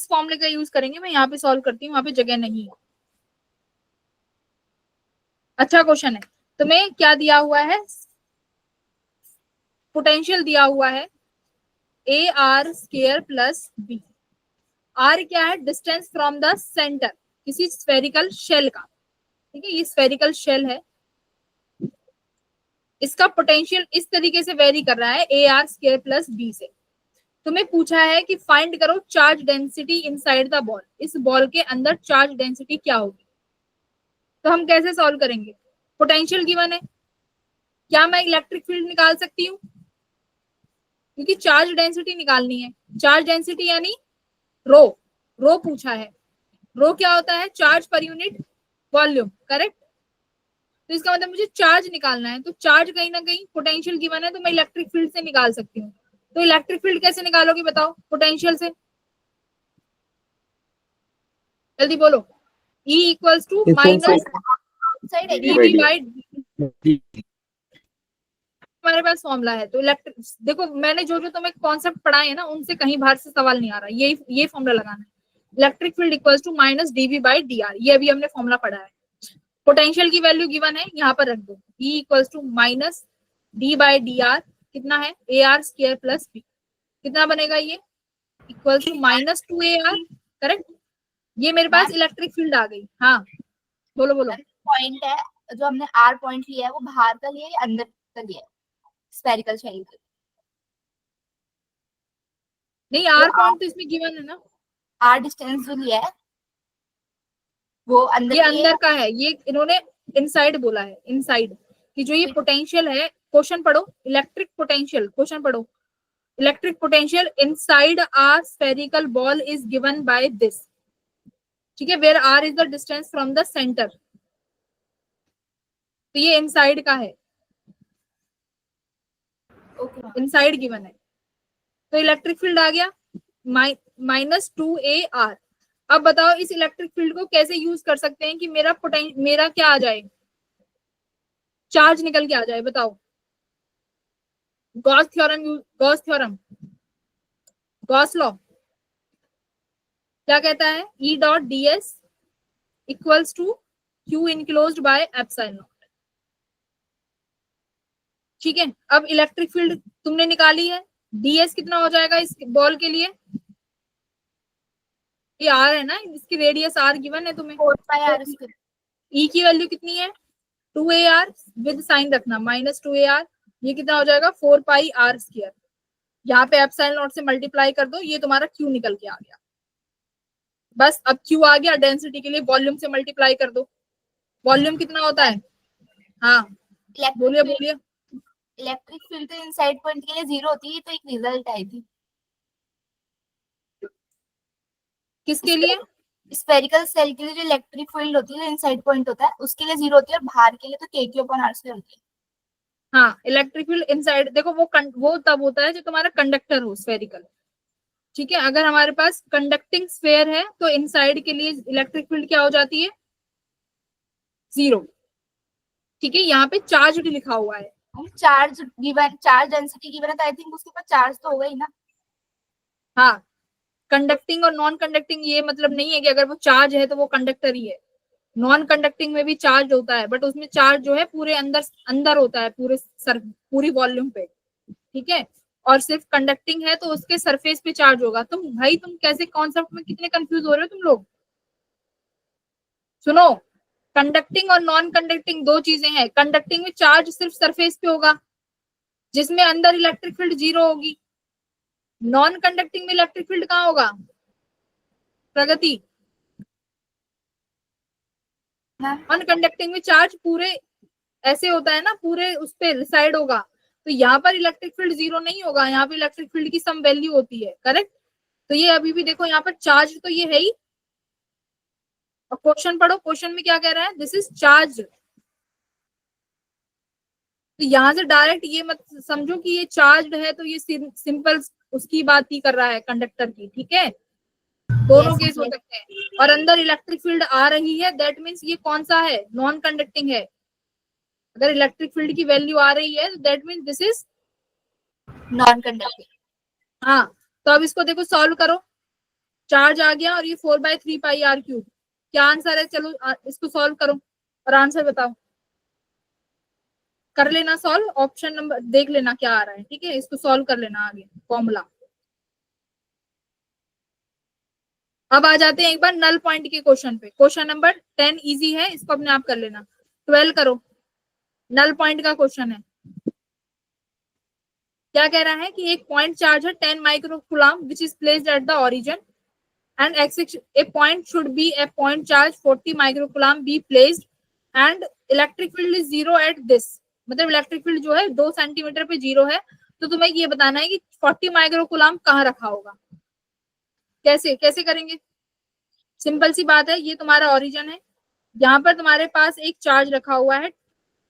फॉर्मूले का यूज करेंगे, मैं यहाँ पे सॉल्व करती हूँ, वहां पे जगह नहीं है। अच्छा क्वेश्चन है, तुम्हें क्या दिया हुआ है, पोटेंशियल दिया हुआ है A r square plus B. R क्या है, डिस्टेंस फ्रॉम द सेंटर किसी स्फेरिकल शेल का, ठीक है, ये स्फेरिकल शेल है, इसका पोटेंशियल इस तरीके से वेरी कर रहा है A r square plus B से। तुम्हें पूछा है कि फाइंड करो charge density inside the ball, इस बॉल के अंदर चार्ज डेंसिटी क्या होगी। तो हम कैसे सॉल्व करेंगे, पोटेंशियल गिवन है, क्या मैं इलेक्ट्रिक फील्ड निकाल सकती हूँ, क्योंकि चार्ज डेंसिटी निकालनी है, चार्ज डेंसिटी यानी रो, रो पूछा है, रो क्या होता है, charge per unit volume, correct. तो इसका मतलब मुझे चार्ज निकालना है, तो चार्ज कहीं ना कहीं पोटेंशियल गिवन है, तो मैं इलेक्ट्रिक फील्ड से निकाल सकती हूँ। तो इलेक्ट्रिक फील्ड कैसे निकालोगे बताओ, पोटेंशियल से, जल्दी बोलो। E equals to minus dV by, हमारे पास फॉर्मूला है। तो इलेक्ट्रिक, देखो मैंने जो जो तुम्हें कॉन्सेप्ट पढ़ाए हैं ना, उनसे कहीं बाहर से सवाल नहीं आ रहा, ये फॉर्मूला लगाना है, electric field equals to minus dV by dr, ये अभी हमने फॉर्मूला पढ़ा है। पोटेंशियल की वैल्यू गिवन है, यहाँ पर रख दो, E equals to minus d by dr, कितना है A r square plus B, कितना बनेगा ये, equals to minus 2AR, correct. ये मेरे पास इलेक्ट्रिक फील्ड आ गई। हाँ बोलो बोलो। पॉइंट है जो हमने आर पॉइंट लिया है वो बाहर का लिया है या अंदर का लिया है, स्फेरिकल शेल का? नहीं, आर पॉइंट तो इसमें गिवन है ना, आर डिस्टेंस जो लिया है वो अंदर ये के लिए अंदर का है, ये इन्होंने इनसाइड बोला है, इनसाइड कि जो ये पोटेंशियल है, क्वेश्चन पढ़ो, इलेक्ट्रिक पोटेंशियल, क्वेश्चन पढ़ो, electric potential inside r spherical ball is given by this, ठीक है, where r is the distance from the centre, तो ये इनसाइड का है, इनसाइड गिवन है। तो इलेक्ट्रिक फील्ड आ गया माइनस 2AR। अब बताओ इस इलेक्ट्रिक फील्ड को कैसे यूज कर सकते हैं कि मेरा क्या आ जाए, चार्ज निकल के आ जाए, बताओ। गॉस थ्योरम, गॉस लॉ क्या कहता है, E dot ds equals to Q enclosed by epsilon not, ठीक है। अब इलेक्ट्रिक फील्ड तुमने निकाली है, ds कितना हो जाएगा इस बॉल के लिए, ये r है ना, इसकी रेडियस r गिवन है तुम्हें, 4πr²। E की वैल्यू कितनी है 2AR, विद साइन रखना माइनस 2AR, ये कितना हो जाएगा 4πr², यहाँ पे एप्सिलॉन नॉट से मल्टीप्लाई कर दो, ये तुम्हारा Q निकल के आ गया। बस अब Q आ गया, डेंसिटी के लिए वॉल्यूम से मल्टीप्लाई कर दो, वॉल्यूम कितना होता है, हाँ बोलिए बोलिए। इलेक्ट्रिक फील्ड तो इनसाइड पॉइंट के लिए 0 होती है, तो एक रिजल्ट आई थी किसके लिए, स्फेरिकल सेल के लिए जो इलेक्ट्रिक फील्ड होती है इनसाइड पॉइंट होता है उसके लिए 0 होती है, और बाहर के लिए तो KQ/R² होती है। हाँ इलेक्ट्रिक फील्ड इनसाइड, देखो वो तब होता है जो तुम्हारा कंडक्टर हो स्फेरिकल, ठीक है। अगर हमारे पास कंडक्टिंग स्फेयर है तो इनसाइड के लिए इलेक्ट्रिक फील्ड क्या हो जाती है 0, ठीक है। यहाँ पे चार्ज लिखा हुआ है, charge given, charge density given है, तो आई थिंक उसके पास चार्ज तो होगा ही ना। हाँ कंडक्टिंग और नॉन कंडक्टिंग ये मतलब नहीं है कि अगर वो चार्ज है तो वो कंडक्टर ही है, नॉन कंडक्टिंग में भी चार्ज होता है, बट उसमें चार्ज जो है पूरे अंदर होता है, पूरी वॉल्यूम पे, ठीक है। और सिर्फ कंडक्टिंग है तो उसके सरफेस पे चार्ज होगा। तुम कैसे कॉन्सेप्ट में कितने कंफ्यूज हो रहे हो तुम लोग। सुनो, कंडक्टिंग और नॉन कंडक्टिंग दो चीजें हैं। कंडक्टिंग में चार्ज सिर्फ सरफेस पे होगा जिसमें अंदर इलेक्ट्रिक फील्ड 0 होगी। नॉन कंडक्टिंग में इलेक्ट्रिक फील्ड कहाँ होगा, प्रगति। नॉन कंडक्टिंग में चार्ज पूरे ऐसे होता है ना, पूरे उस पे रिसाइड होगा, तो यहाँ पर इलेक्ट्रिक फील्ड 0 नहीं होगा, यहाँ पे इलेक्ट्रिक फील्ड की सम वैल्यू होती है, करेक्ट। तो ये अभी भी देखो यहाँ पर चार्ज तो ये है ही, और क्वेश्चन पढ़ो, क्वेश्चन में क्या कह रहा है, दिस इज चार्ज। तो यहाँ से डायरेक्ट ये मत समझो कि ये चार्ज है, तो ये सिंपल उसकी बात ही कर रहा है, कंडक्टर की, ठीक है। दोनों केस हो सकते हैं। और अंदर इलेक्ट्रिक फील्ड आ रही है, दैट मीन्स ये कौन सा है, नॉन कंडक्टिंग है। अगर इलेक्ट्रिक फील्ड की वैल्यू आ रही है that means this is non conducting. हाँ, तो अब इसको देखो सॉल्व करो, चार्ज आ गया और ये 4/3πr³। क्या आंसर है, चलो इसको सॉल्व करो और आंसर बताओ। कर लेना सॉल्व, ऑप्शन नंबर देख लेना क्या आ रहा है, ठीक है। इसको सॉल्व कर लेना आगे फॉर्मूला। अब आ जाते हैं एक बार नल पॉइंट के क्वेश्चन पे। क्वेश्चन नंबर 10 इजी है, इसको अपने आप कर लेना। 12 करो, नल पॉइंट का क्वेश्चन है। क्या कह रहा है कि एक पॉइंट चार्ज है 10 microcoulomb which is placed at the origin and a point should be a point charge 40 microcoulomb be placed and electric field is zero at this, मतलब इलेक्ट्रिक फील्ड जो है 2 सेंटीमीटर पे जीरो है। तो तुम्हें ये बताना है कि 40 माइक्रोकूलम्ब कहाँ रखा होगा। कैसे कैसे करेंगे? सिंपल सी बात है, ये तुम्हारा ओरिजिन है, यहाँ पर तुम्हारे पास एक चार्ज रखा हुआ है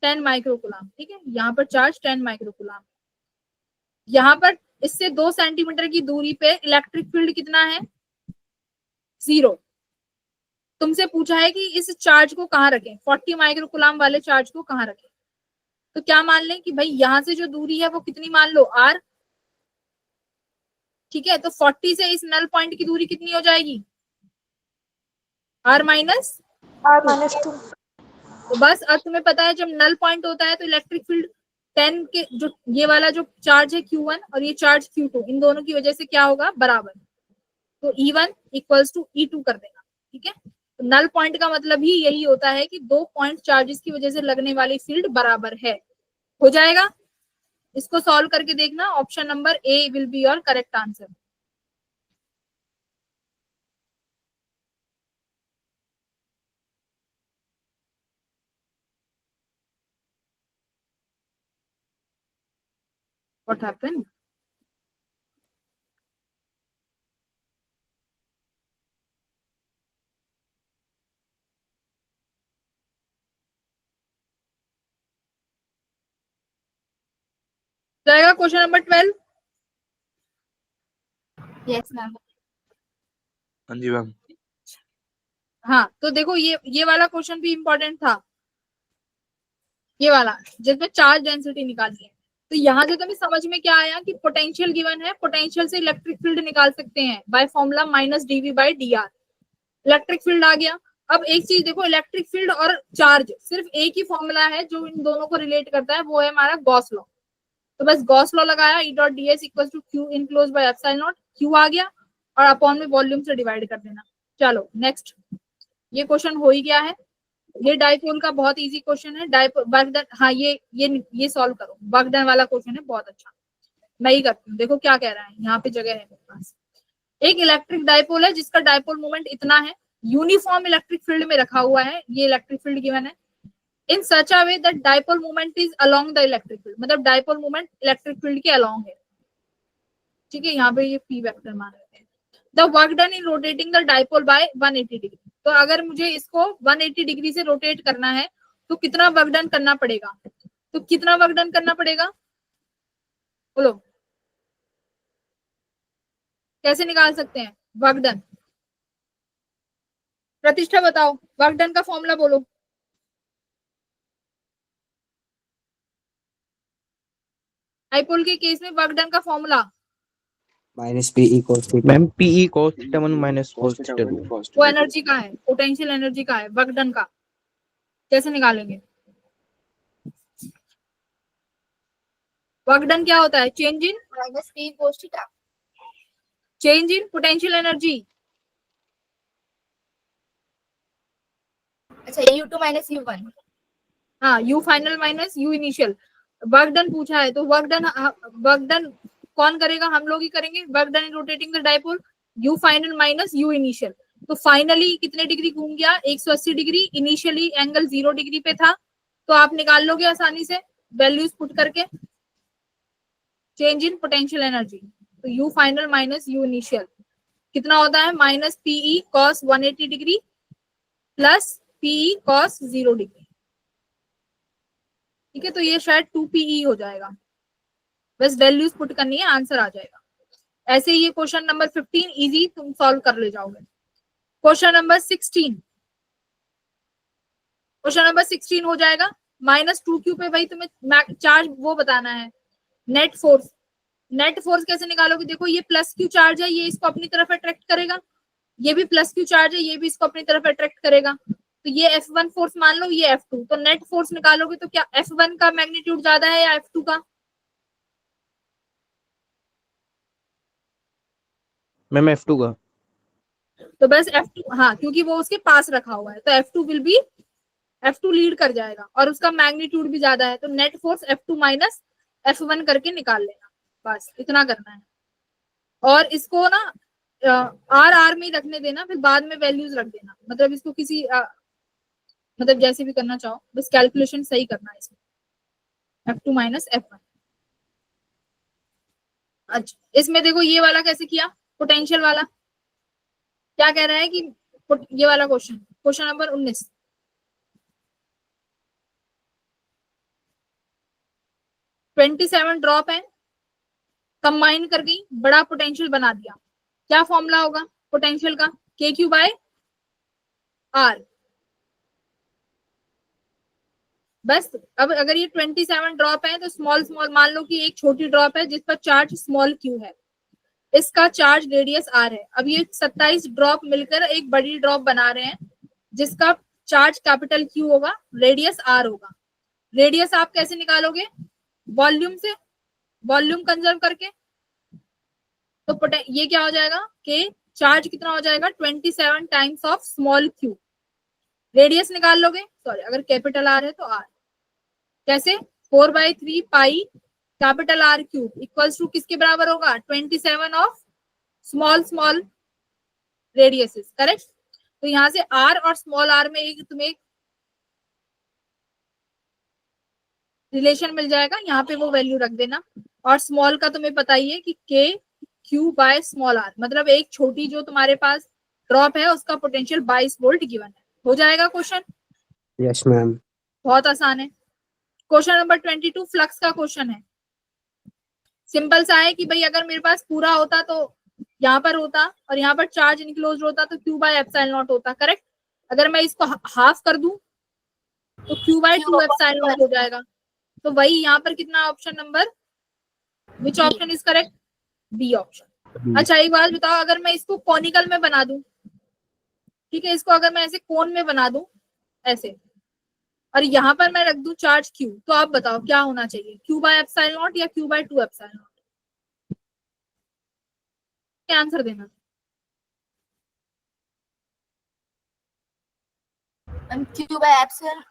10 माइक्रोकूलम्ब, ठीक है, यहाँ पर चार्ज 10 माइक्रोकूलम्ब, यहाँ पर इससे 2 सेंटीमीटर की दूरी पे इलेक्ट्रिक फील्ड कितना है? 0। तुमसे पूछा है कि इस चार्ज को कहाँ रखें, 40 माइक्रोकूलम्ब वाले चार्ज को कहाँ रखें। तो क्या मान लें कि भाई यहां से जो दूरी है वो कितनी मान लो, r, ठीक है। तो 40 से इस नल पॉइंट की दूरी कितनी हो जाएगी? r minus R-2। तो बस अब तुम्हें पता है जब नल पॉइंट होता है तो इलेक्ट्रिक फील्ड 10 के जो ये वाला जो चार्ज है Q1 और ये चार्ज Q2, इन दोनों की वजह से क्या होगा? बराबर। तो E1 इक्वल्स टू E2 कर देना, ठीक है। तो नल पॉइंट का मतलब ही यही होता है कि 2 पॉइंट चार्जेस की वजह से लगने वाली फील्ड बराबर है। हो जाएगा, इसको सॉल्व करके देखना। Option number A will be your correct answer. What happened? जाएगा क्वेश्चन नंबर 12। Yes ma'am. हाँ जी मैम। हाँ तो देखो ये वाला क्वेश्चन भी इंपॉर्टेंट था, ये वाला जिसमें चार्ज डेंसिटी निकालनी है। तो यहाँ से तुम्हें समझ में क्या आया कि पोटेंशियल गिवन है, पोटेंशियल से इलेक्ट्रिक फील्ड निकाल सकते हैं by formula minus dv by dr। Electric field आ गया। अब एक चीज देखो, इलेक्ट्रिक फील्ड और चार्ज सिर्फ एक ही फॉर्मूला है जो इन दोनों को रिलेट करता है, वो है हमारा गॉस लॉ। तो बस गॉस लॉ लगाया, E dot ds equal to q enclose by epsilon not, q आ गया और अपॉन में वॉल्यूम से डिवाइड कर देना। चलो नेक्स्ट, ये क्वेश्चन हो ही गया है। ये डाइपोल का बहुत इजी क्वेश्चन है। वर्क डन, हाँ ये सॉल्व करो, वर्क डन वाला क्वेश्चन है, बहुत अच्छा। मैं ही करती हूँ, देखो क्या कह रहा है, यहाँ पे जगह है मेरे पास। एक इलेक्ट्रिक डाइपोल है जिसका डाइपोल मोमेंट इतना है, यूनिफॉर्म इलेक्ट्रिक फील्ड में रखा हुआ है, ये इलेक्ट्रिक फील्ड गिवन है। In such a way that dipole moment is along the electric field, मतलब डाइपोल मोमेंट इलेक्ट्रिक फील्ड के अलोंग है, ठीक है। यहाँ पे ये p वेक्टर मान लेते हैं। The work done in rotating the dipole by 180 degree. तो अगर मुझे इसको 180 डिग्री से रोटेट करना है तो कितना वर्क डन करना पड़ेगा? तो कितना वर्क डन करना पड़ेगा बोलो, कैसे निकाल सकते हैं वर्क डन? प्रतिष्ठा बताओ, वर्क डन का फॉर्मूला बोलो। डाइपोल के केस में वर्क डन का formula minus PE cos theta. Ma'am PE cos theta 1 minus cos theta 2। वो एनर्जी का है, पोटेंशियल एनर्जी का है, वर्क डन का कैसे निकालेंगे? वर्क डन क्या होता है? Change in minus p cos theta. Change in potential energy. अच्छा, u2 माइनस u1। हाँ, u final minus u initial. Work done पूछा है तो वर्क डन कौन करेगा? हम लोग ही करेंगे। Work done in rotating the dipole, u final minus u initial. तो फाइनली कितने डिग्री घूम गया? 180 डिग्री। इनिशियली एंगल 0 डिग्री पे था, तो आप निकाल लोगे आसानी से वैल्यूज पुट करके। चेंज इन पोटेंशियल एनर्जी, तो u final minus u initial कितना होता है? Minus PE cos 180 degree plus PE cos 0 degree, ठीक है। तो ये शायद 2PE हो जाएगा, बस वैल्यूज पुट करनी है, आंसर आ जाएगा। ऐसे ही ये क्वेश्चन नंबर 15 इजी तुम सॉल्व कर ले जाओगे। क्वेश्चन नंबर 16, क्वेश्चन नंबर 16 हो जाएगा माइनस 2Q पे। भाई तुम्हें चार्ज वो बताना है, नेट फोर्स। नेट फोर्स कैसे निकालोगे? देखो ये प्लस Q चार्ज है, ये इसको अपनी तरफ अट्रैक्ट करेगा, ये भी प्लस Q चार्ज है, ये भी इसको अपनी तरफ अट्रैक्ट करेगा। तो ये F1 फोर्स मान लो, ये F2। तो नेट फोर्स निकालोगे तो क्या F1 का मैग्नीट्यूड ज्यादा है या F2 का? मैम F2 का। तो बस F2, हाँ क्योंकि वो उसके पास रखा हुआ है तो F2 लीड कर जाएगा और उसका मैग्नीट्यूड भी ज्यादा है, तो net force F2 minus F1 करके निकाल लेना, बस इतना करना है। और इसको ना आर में ही रखने देना, फिर बाद में वैल्यूज रख देना, मतलब इसको किसी मतलब जैसे भी करना चाहो, बस कैलकुलेशन सही करना है इसमें, F2 माइनस F1। अच्छा, इसमें देखो ये वाला कैसे किया, पोटेंशियल वाला क्या कह रहा है कि ये वाला क्वेश्चन नंबर 19, ड्रॉप है, कंबाइन कर गई, बड़ा पोटेंशियल बना दिया, क्या फॉर्मूला होगा पोटेंशियल का, KQ बाय R। बस अब अगर ये 27 ड्रॉप है तो स्मॉल स्मॉल मान लो कि एक छोटी ड्रॉप है जिस पर चार्ज स्मॉल q है, इसका चार्ज रेडियस r है। अब ये 27 ड्रॉप मिलकर एक बड़ी ड्रॉप बना रहे हैं जिसका चार्ज कैपिटल Q होगा, रेडियस r होगा। रेडियस आप कैसे निकालोगे, वॉल्यूम से, वॉल्यूम कंजर्व करके। तो ये क्या हो जाएगा कि चार्ज कितना हो जाएगा 27 times of small q। Radius निकाल लोगे, सॉरी अगर कैपिटल R है तो r, कैसे 4/3 pi capital R cube equals to किसके बराबर होगा 27 of small small radiuses, correct. तो यहां से R और स्मॉल r में एक तुम्हें रिलेशन मिल जाएगा, यहाँ पे वो वैल्यू रख देना। और स्मॉल का तुम्हें पता ही है कि KQ बाय स्मॉल r, मतलब एक छोटी जो तुम्हारे पास ड्रॉप है उसका पोटेंशियल 22 वोल्ट गिवन है। हो जाएगा क्वेश्चन, यस मैम। बहुत आसान है। क्वेश्चन नंबर 22 फ्लक्स का क्वेश्चन है, सिंपल सा है कि भाई अगर मेरे पास पूरा होता तो यहाँ पर होता और यहाँ पर चार्ज इनक्लोज होता तो Q बाय एप्सिलॉन नॉट होता, करेक्ट। अगर मैं इसको हाफ कर दूं तो Q बाय 2 एप्सिलॉन नॉट हो जाएगा। तो वही यहाँ पर कितना option number, which option is correct, B option. अच्छा एक बात बताओ, अगर मैं इसको कॉनिकल में बना दूं, ठीक है, इसको अगर मैं ऐसे कोन में बना दूं ऐसे, और यहाँ पर मैं रख दूं चार्ज Q, तो आप बताओ क्या होना चाहिए, Q बाय एप्सिलॉन नॉट या Q बाय 2 एप्सिलॉन नॉट, क्या आंसर देना। Q बाय एप्सिलॉन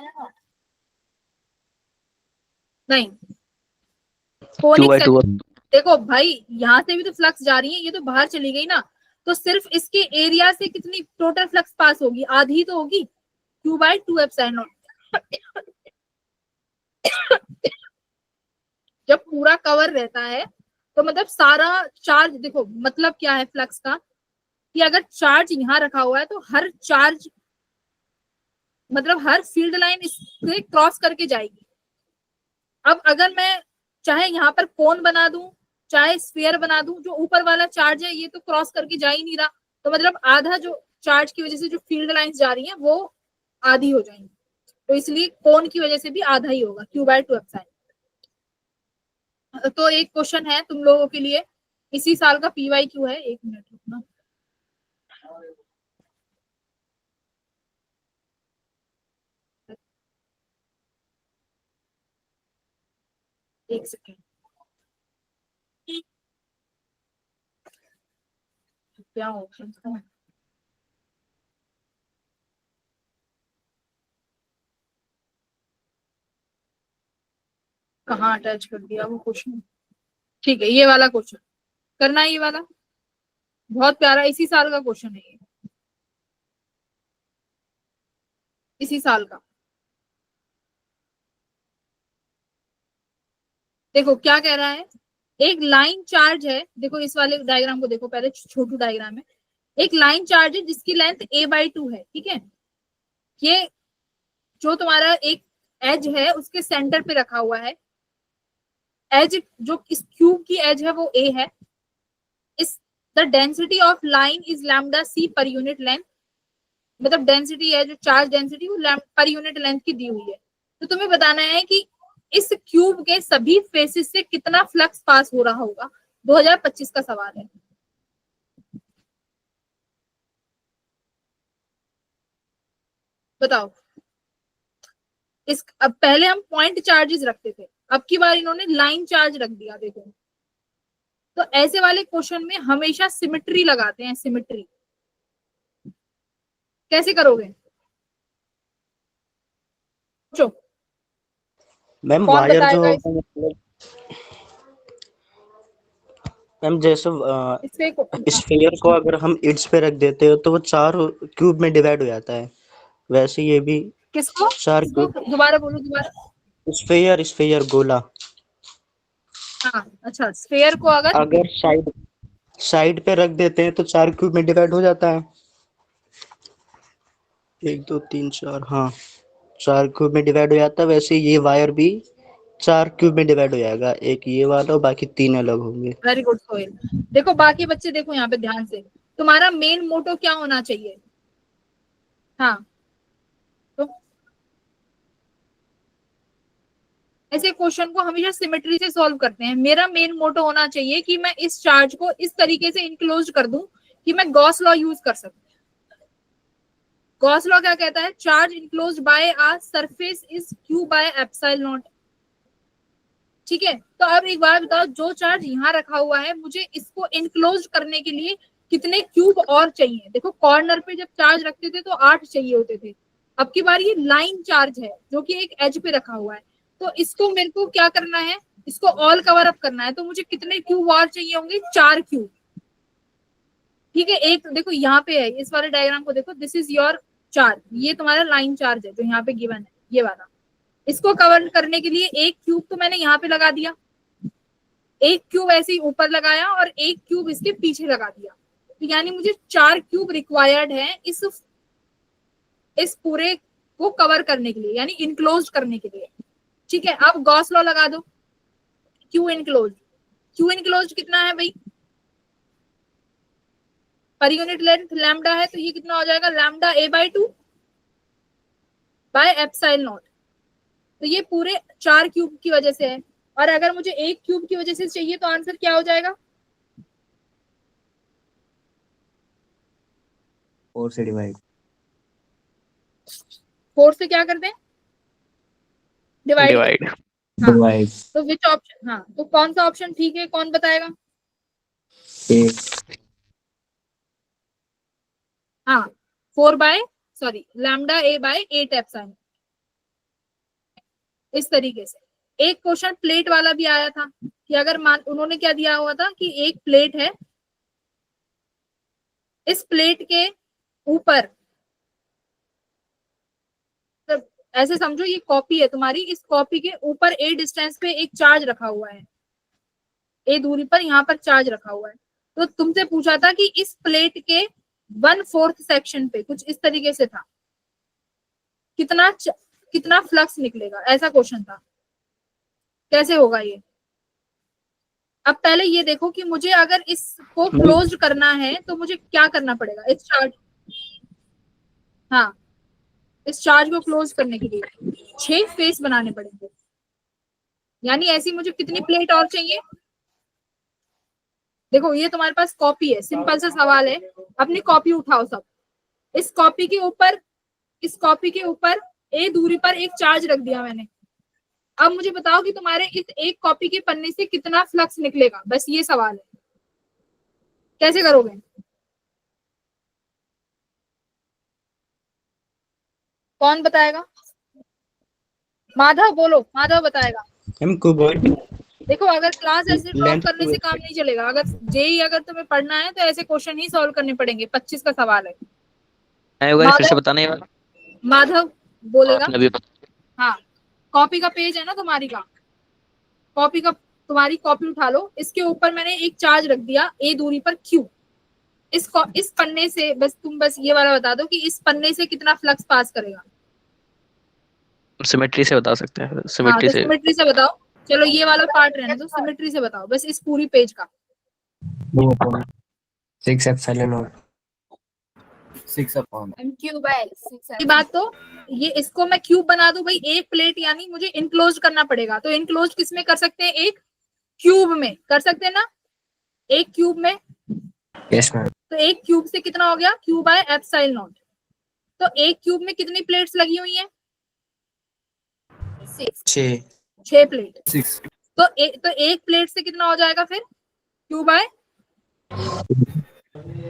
नॉट, नहीं Q by 2 देखो भाई यहाँ से भी तो फ्लक्स जा रही है, ये तो बाहर चली गई ना, तो सिर्फ इसके एरिया से कितनी टोटल फ्लक्स पास होगी, आधी ही तो होगी, Q बाय 2 एप्सिलॉन नॉट। जब पूरा कवर रहता है तो मतलब सारा चार्ज, देखो मतलब क्या है फ्लक्स का, कि अगर चार्ज यहाँ रखा हुआ है तो हर चार्ज मतलब हर फील्ड लाइन इससे क्रॉस करके जाएगी। अब अगर मैं चाहे यहाँ पर कोन बना दूं चाहे स्फीयर बना दूं, जो ऊपर वाला चार्ज है ये तो क्रॉस करके जा ही नहीं रहा, तो मतलब आधा जो चार्ज की वजह से जो फील्ड लाइंस जा रही हैं वो आधी हो जाएंगी, तो इसलिए कोन की वजह से भी आधा ही होगा, Q बाय 2 एप्सिलॉन। तो एक क्वेश्चन है तुम लोगों के लिए, इसी साल का PYQ है, एक मिनट रुकना, एक सेकेंड, क्या ऑप्शन था, कहाँ अटैच कर दिया वो क्वेश्चन, ठीक है ये वाला क्वेश्चन करना है, ये वाला बहुत प्यारा, इसी साल का क्वेश्चन है ये, इसी साल का। देखो क्या कह रहा है, एक लाइन चार्ज है, देखो इस वाले डायग्राम को देखो पहले, छोटू डायग्राम है, एक लाइन चार्ज है जिसकी लेंथ a/2 है, ठीक है। ये जो तुम्हारा एक एज है उसके सेंटर पे रखा हुआ है, एज जो इस क्यूब की एज है वो a है, इस the density of line is lambda c per unit length, मतलब डेंसिटी है जो चार्ज डेंसिटी वो पर यूनिट लेंथ की दी हुई है। तो तुम्हें बताना है कि इस क्यूब के सभी फेसेस से कितना फ्लक्स पास हो रहा होगा, 2025 का सवाल है। बताओ इस, अब पहले हम पॉइंट चार्जेस रखते थे, अब की बार इन्होंने लाइन चार्ज रख दिया। देखो तो ऐसे वाले क्वेश्चन में हमेशा सिमेट्री लगाते हैं, सिमेट्री, कैसे करोगे? सोचो, मैम कौन वायर जो बताएगा मतलब मैम जैसे इससे स्फीयर को अगर हम इड्स पे रख देते हो तो वो 4 क्यूब में डिवाइड हो जाता है, वैसे ये भी किसको 4 किसको क्यूब। दोबारा बोलो दोबारा। स्फीयर गोला हाँ अच्छा, स्फेयर को अगर अगर साइड पे रख देते हैं तो 4 क्यूब में डिवाइड हो जाता है। 1 2 3 4, हाँ 4 क्यूब में डिवाइड हो जाता है, वैसे ये वायर भी 4 क्यूब में डिवाइड हो जाएगा, एक ये वाला और बाकी 3 अलग होंगे। Very good Sohail. देखो बाकी बच्चे देखो यहाँ पे ध्यान से, तुम्हारा मेन मोटो क्या होना चाहिए? हाँ तो ऐसे क्वेश्चन को हमेशा सिमेट्री से सॉल्व करते हैं। मेरा मेन मोटो होना चाहिए कि मैं इस चार्ज को इस तरीके से इनक्लोज कर दूं कि मैं गॉस लॉ यूज कर सकूं। गॉस लॉ क्या कहता है? Charge enclosed bye a surface is Q by epsilon not. ठीक है, तो अब एक बात बताओ, जो चार्ज यहाँ रखा हुआ है मुझे इसको इनक्लोज करने के लिए कितने क्यूब और चाहिए? देखो कॉर्नर पे जब चार्ज रखते थे तो 8 चाहिए होते थे, अब की बार ये लाइन चार्ज है जो कि एक एज पे रखा हुआ है, तो इसको मेरे को क्या करना है? इसको ऑल कवर अप करना है, तो मुझे कितने क्यूब और चाहिए होंगे? 4 क्यूब। ठीक है, एक देखो यहाँ पे है, इस वाले डायग्राम को देखो, दिस इज योर चार्ज, ये तुम्हारा लाइन चार्ज है जो यहाँ पे गिवन है, ये वाला। इसको कवर करने के लिए एक क्यूब तो मैंने यहाँ पे लगा दिया, एक क्यूब ऐसे ही ऊपर लगाया और एक क्यूब इसके पीछे लगा दिया, तो यानी मुझे 4 क्यूब रिक्वायर्ड है इस पूरे को कवर करने के लिए, यानी इनक्लोज करने के लिए। ठीक है, अब गॉस लॉ लगा दो, क्यू इनक्लोज कितना है भाई? पर यूनिट लेंथ लैम्डा है, तो ये कितना हो जाएगा? Lambda a/2 bye epsilon not. तो ये पूरे 4 क्यूब की वजह से है, और अगर मुझे 1 क्यूब की वजह से चाहिए तो आंसर क्या हो जाएगा? 4 से डिवाइड। 4 से क्या करते हैं? डिवाइड। हाँ, डिवाइड तो विच ऑप्शन, हाँ तो कौन सा ऑप्शन ठीक है, कौन बताएगा? ए। हाँ 4/लैम्डा a/8 एप्सिलॉन। इस तरीके से एक क्वेश्चन प्लेट वाला भी आया था कि अगर मान, उन्होंने क्या दिया हुआ था कि एक प्लेट है, इस प्लेट के ऊपर, ऐसे समझो ये कॉपी है तुम्हारी, इस कॉपी के ऊपर a डिस्टेंस पे एक चार्ज रखा हुआ है, a दूरी पर यहाँ पर चार्ज रखा हुआ है, तो तुमसे पूछा था कि इस प्लेट के 1/4 सेक्शन पे कुछ इस तरीके से था, कितना फ्लक्स निकलेगा, ऐसा क्वेश्चन था। कैसे होगा ये? अब पहले ये देखो कि मुझे अगर इसको क्लोज करना है तो मुझे क्या करना पड़ेगा? इस चार्ज, हाँ इस चार्ज को क्लोज करने के लिए 6 फेस बनाने पड़ेंगे, यानी ऐसी मुझे कितनी प्लेट और चाहिए? देखो ये तुम्हारे पास कॉपी है, सिंपल सा सवाल है, अपनी कॉपी उठाओ सब, इस कॉपी के ऊपर a दूरी पर एक चार्ज रख दिया मैंने। अब मुझे बताओ कि तुम्हारे इस एक कॉपी के पन्ने से कितना फ्लक्स निकलेगा, बस ये सवाल है। कैसे करोगे? कौन बताएगा? माधव बोलो, माधव बताएगा। हमको देखो अगर क्लास ऐसे ड्रॉप करने से काम नहीं चलेगा, अगर जेई अगर तुम्हें पढ़ना है तो ऐसे क्वेश्चन ही सॉल्व करने पड़ेंगे। 25 का सवाल है। फिर से बताना है। माधव बोलेगा। अभी हाँ कॉपी का पेज है ना तुम्हारी का, तुम्हारी कॉपी उठा लो, इसके ऊपर मैंने एक चार्ज रख दिया a दूरी पर q, इस पन्ने से तुम ये वाला बता दो कि इस पन्ने से कितना फ्लक्स पास करेगा। सिमेट्री से बता सकते हैं। सिमेट्री से बताओ। चलो ये वाला पार्ट रहने दो, सिमेट्री से बताओ बस इस पूरी पेज का। 6 एप्सिलॉन नॉट। 6 upon m/6 की बात, तो ये इसको मैं क्यूब बना दूं भाई, एक प्लेट यानी मुझे इनक्लोज करना पड़ेगा, तो इनक्लोज किस में कर सकते हैं? एक क्यूब में कर सकते हैं ना, एक क्यूब में। Yes ma'am. तो एक क्यूब से कितना हो गया? q/एप्सिलॉन नॉट। तो एक क्यूब में कितनी प्लेट्स लगी हुई हैं? 6 प्लेट। 6 तो एक प्लेट से कितना हो जाएगा फिर? q/6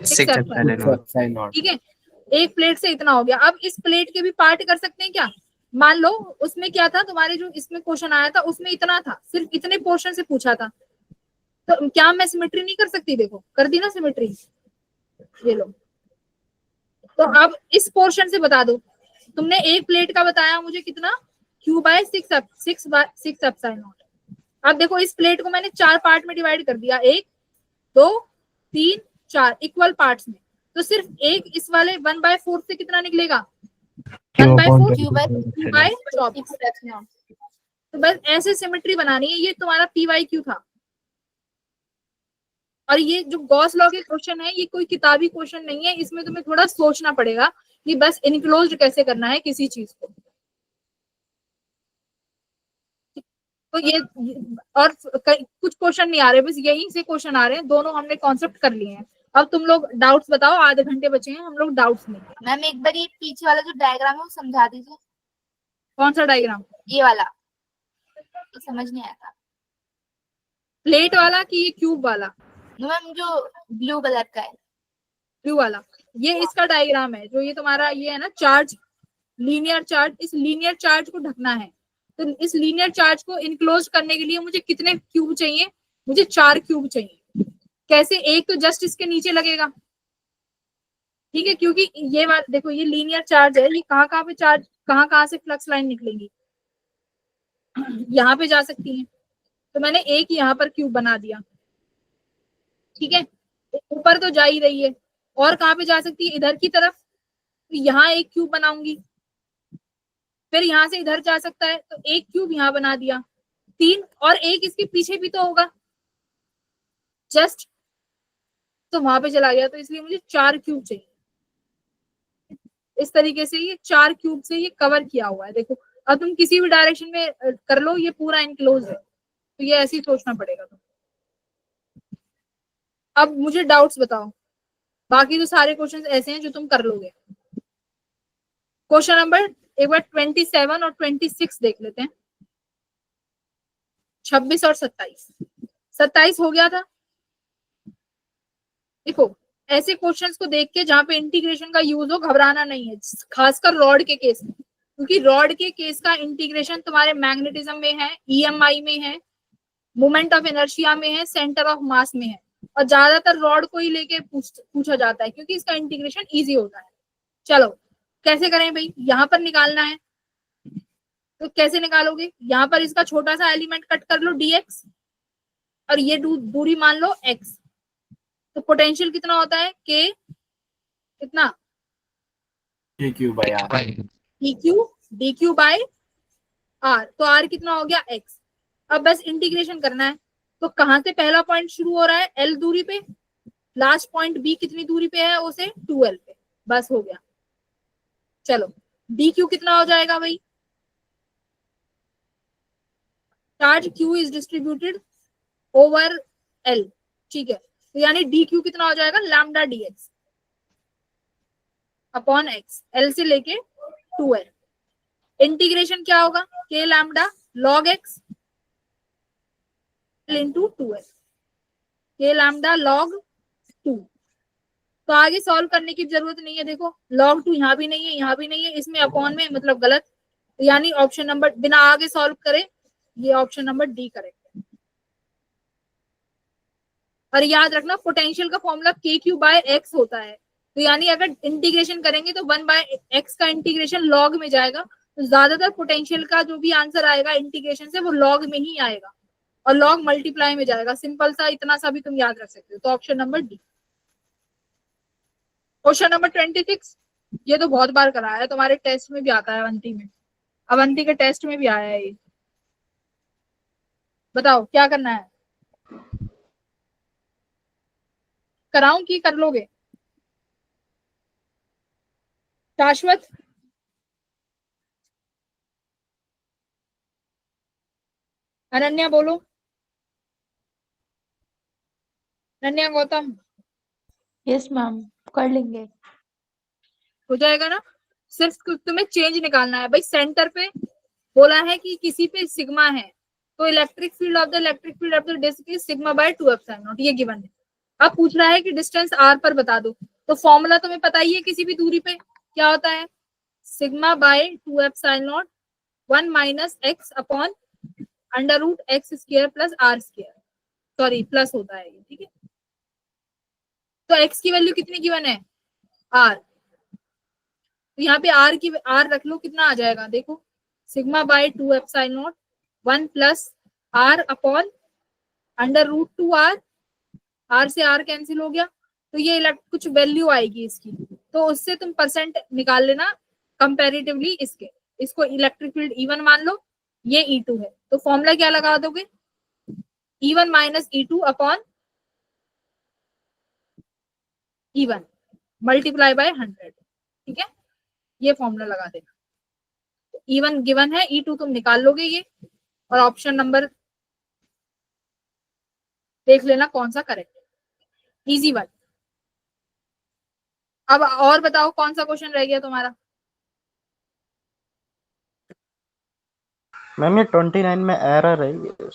epsilon. upside not। ठीक है, एक प्लेट से इतना हो गया। अब इस प्लेट के भी पार्ट कर सकते हैं क्या? मान लो उसमें क्या था, तुम्हारे जो इसमें क्वेश्चन आया था उसमें इतना था, सिर्फ इतने पोर्शन से पूछा था, तो क्या मैं सिमेट्री नहीं कर सकती? देखो कर दी ना सिमेट्री, ये लो। तो अब इस पोर्शन से बता दो, तुमने एक प्लेट का बताया मुझे कितना, Q/6 एप्सिलॉन नॉट। अब देखो इस प्लेट को मैंने 4 पार्ट में डिवाइड कर दिया, 1 2 3 4 इक्वल पार्ट्स में, तो सिर्फ एक इस वाले 1/4 से कितना निकलेगा? 1/4 Q/24। तो बस ऐसे सिमेट्री बनानी है। ये तुम्हारा PYQ था। और ये जो गॉस लॉ के क्वेश्चन है, ये कोई किताबी क्वेश्चन नहीं है, इसमें तुम्हें थोड़ा सोचना पड़ेगा कि बस इनक्लोज्ड कैसे करना है किसी चीज को। तो ये और कुछ क्वेश्चन नहीं आ रहे, बस यहीं से क्वेश्चन आ रहे हैं, दोनों हमने कॉन्सेप्ट कर लिए हैं। अब तुम लोग डाउट्स बताओ, आधे घंटे बचे हैं, हम लोग डाउट्स लेंगे। मैम एक बार ये पीछे वाला जो डायग्राम है वो समझा दीजिए। कौन सा डायग्राम? ये वाला, ये समझ नहीं आया था। प्लेट वाला कि ये क्यूब वाला? मैम जो ब्लू कलर का है, ब्लू वाला, ये इसका डायग्राम है। जो ये तुम्हारा ये है ना चार्ज, लीनियर चार्ज, इस लीनियर चार्ज को ढकना है। तो इस लीनियर चार्ज को इनक्लोज करने के लिए मुझे कितने क्यूब चाहिए? मुझे 4 क्यूब चाहिए। कैसे? एक तो जस्ट इसके नीचे लगेगा, ठीक है, क्योंकि ये बात देखो, ये लीनियर चार्ज है, ये कहाँ पे चार्ज, कहाँ से फ्लक्स लाइन निकलेंगी, यहाँ पे जा सकती है। तो मैंने एक यहाँ पर क्यूब बना दिया, ठीक है, ऊपर तो जा ही रही है, और कहाँ पे जा सकती है? इधर की तरफ, तो यहाँ एक क्यूब बनाऊंगी, फिर यहाँ से इधर जा सकता है, तो एक क्यूब यहाँ बना दिया, 3, और एक इसके पीछे भी तो होगा जस्ट, तो वहां पे चला गया, तो इसलिए मुझे 4 क्यूब चाहिए। इस तरीके से ये 4 क्यूब से ये कवर किया हुआ है। देखो अब तुम किसी भी डायरेक्शन में कर लो, ये पूरा इनक्लोज है, तो ये ऐसे ही सोचना पड़ेगा तुम। अब मुझे डाउट्स बताओ, बाकी तो सारे क्वेश्चंस ऐसे हैं जो तुम कर लोगे। क्वेश्चन नंबर एक बार 27 और 26 देख लेते हैं। 26 और 27, 27 हो गया था। देखो ऐसे क्वेश्चंस को देख के जहां पे इंटीग्रेशन का यूज हो, घबराना नहीं है, खासकर रॉड के केस में, क्योंकि रॉड के केस का इंटीग्रेशन तुम्हारे मैग्नेटिज्म में है, EMI में है, मोमेंट ऑफ इनर्शिया में है, सेंटर ऑफ मास में है, और ज्यादातर रॉड को ही लेके पूछा जाता है क्योंकि इसका इंटीग्रेशन इजी होता है। चलो कैसे करें भाई? यहाँ पर निकालना है, तो कैसे निकालोगे? यहाँ पर इसका छोटा सा एलिमेंट कट कर लो dx, और ये दूरी मान लो x, तो पोटेंशियल कितना होता है? k कितना? dq/r। dq बाय r, तो r कितना हो गया? x। अब बस इंटीग्रेशन करना है, तो कहां से पहला पॉइंट शुरू हो रहा है? l दूरी पे, लास्ट पॉइंट b कितनी दूरी पे है? उसे 2l पे, बस हो गया। चलो dq कितना हो जाएगा भाई? Charge q is distributed over l, ठीक है, तो यानी dq कितना हो जाएगा? Lambda dx upon x, l से लेके 2l। इंटीग्रेशन क्या होगा? k lambda log x into 2l, k lambda log 2। तो आगे सॉल्व करने की जरूरत नहीं है। देखो log 2 यहाँ भी नहीं है, यहाँ भी नहीं है, इसमें अपॉन में मतलब गलत, यानी ऑप्शन नंबर बिना आगे सॉल्व करे, ये ऑप्शन नंबर डी करेक्ट है। और याद रखना पोटेंशियल का फॉर्मूला KQ/x होता है, तो यानी अगर इंटीग्रेशन करेंगे तो 1/x का इंटीग्रेशन log में जाएगा, तो ज्यादातर पोटेंशियल का जो भी आंसर आएगा इंटीग्रेशन से वो log में ही आएगा, और log मल्टीप्लाई में जाएगा। सिंपल सा, इतना सा भी तुम याद रख सकते हो। तो option number D. Question number 26, ये तो बहुत बार कराया है, तुम्हारे टेस्ट में भी आता है, अवंती में, अवंती के टेस्ट में भी आया है ये। बताओ क्या करना है? कराऊं कि कर लोगे? शाश्वत, अनन्या बोलो, अनन्या, गौतम, यस मैम, कर लेंगे। हो जाएगा ना? सिर्फ तुम्हें चेंज निकालना है भाई। सेंटर पे बोला है कि किसी पे सिग्मा है, तो electric field of the disc is सिग्मा/2 एप्सिलॉन नॉट, ये गिवन है। अब पूछ रहा है कि डिस्टेंस r पर बता दो, तो फॉर्मूला तुम्हें पता ही है किसी भी दूरी पे क्या होता है, sigma by 2 epsilon 1 minus x upon under root x square plus r square, sorry plus होता है ये, ठीक है। तो एक्स की वैल्यू कितनी गिवन है, आर, तो यहाँ पे आर रख लो, कितना आ जाएगा देखो, sigma by 2 epsilon 1 plus r upon under root 2 r से आर कैंसिल हो गया, तो ये कुछ वैल्यू आएगी इसकी, तो उससे तुम परसेंट निकाल लेना कंपैरेटिवली इसके, इसको इलेक्ट्रिक फील्ड E1 मान लो, ये E2 है, तो फॉर्मूला क्या लगा दोगे, E1 minus E2 upon E1 multiply by 100, ठीक है, ये फॉर्मूला लगा देना। E1 गिवन है, E2 तुम निकाल लोगे ये, और ऑप्शन नंबर देख लेना कौन सा करेक्ट है, इजी वन। अब और बताओ कौन सा क्वेश्चन रह गया तुम्हारा। मैम ये 29 में एरर है ये।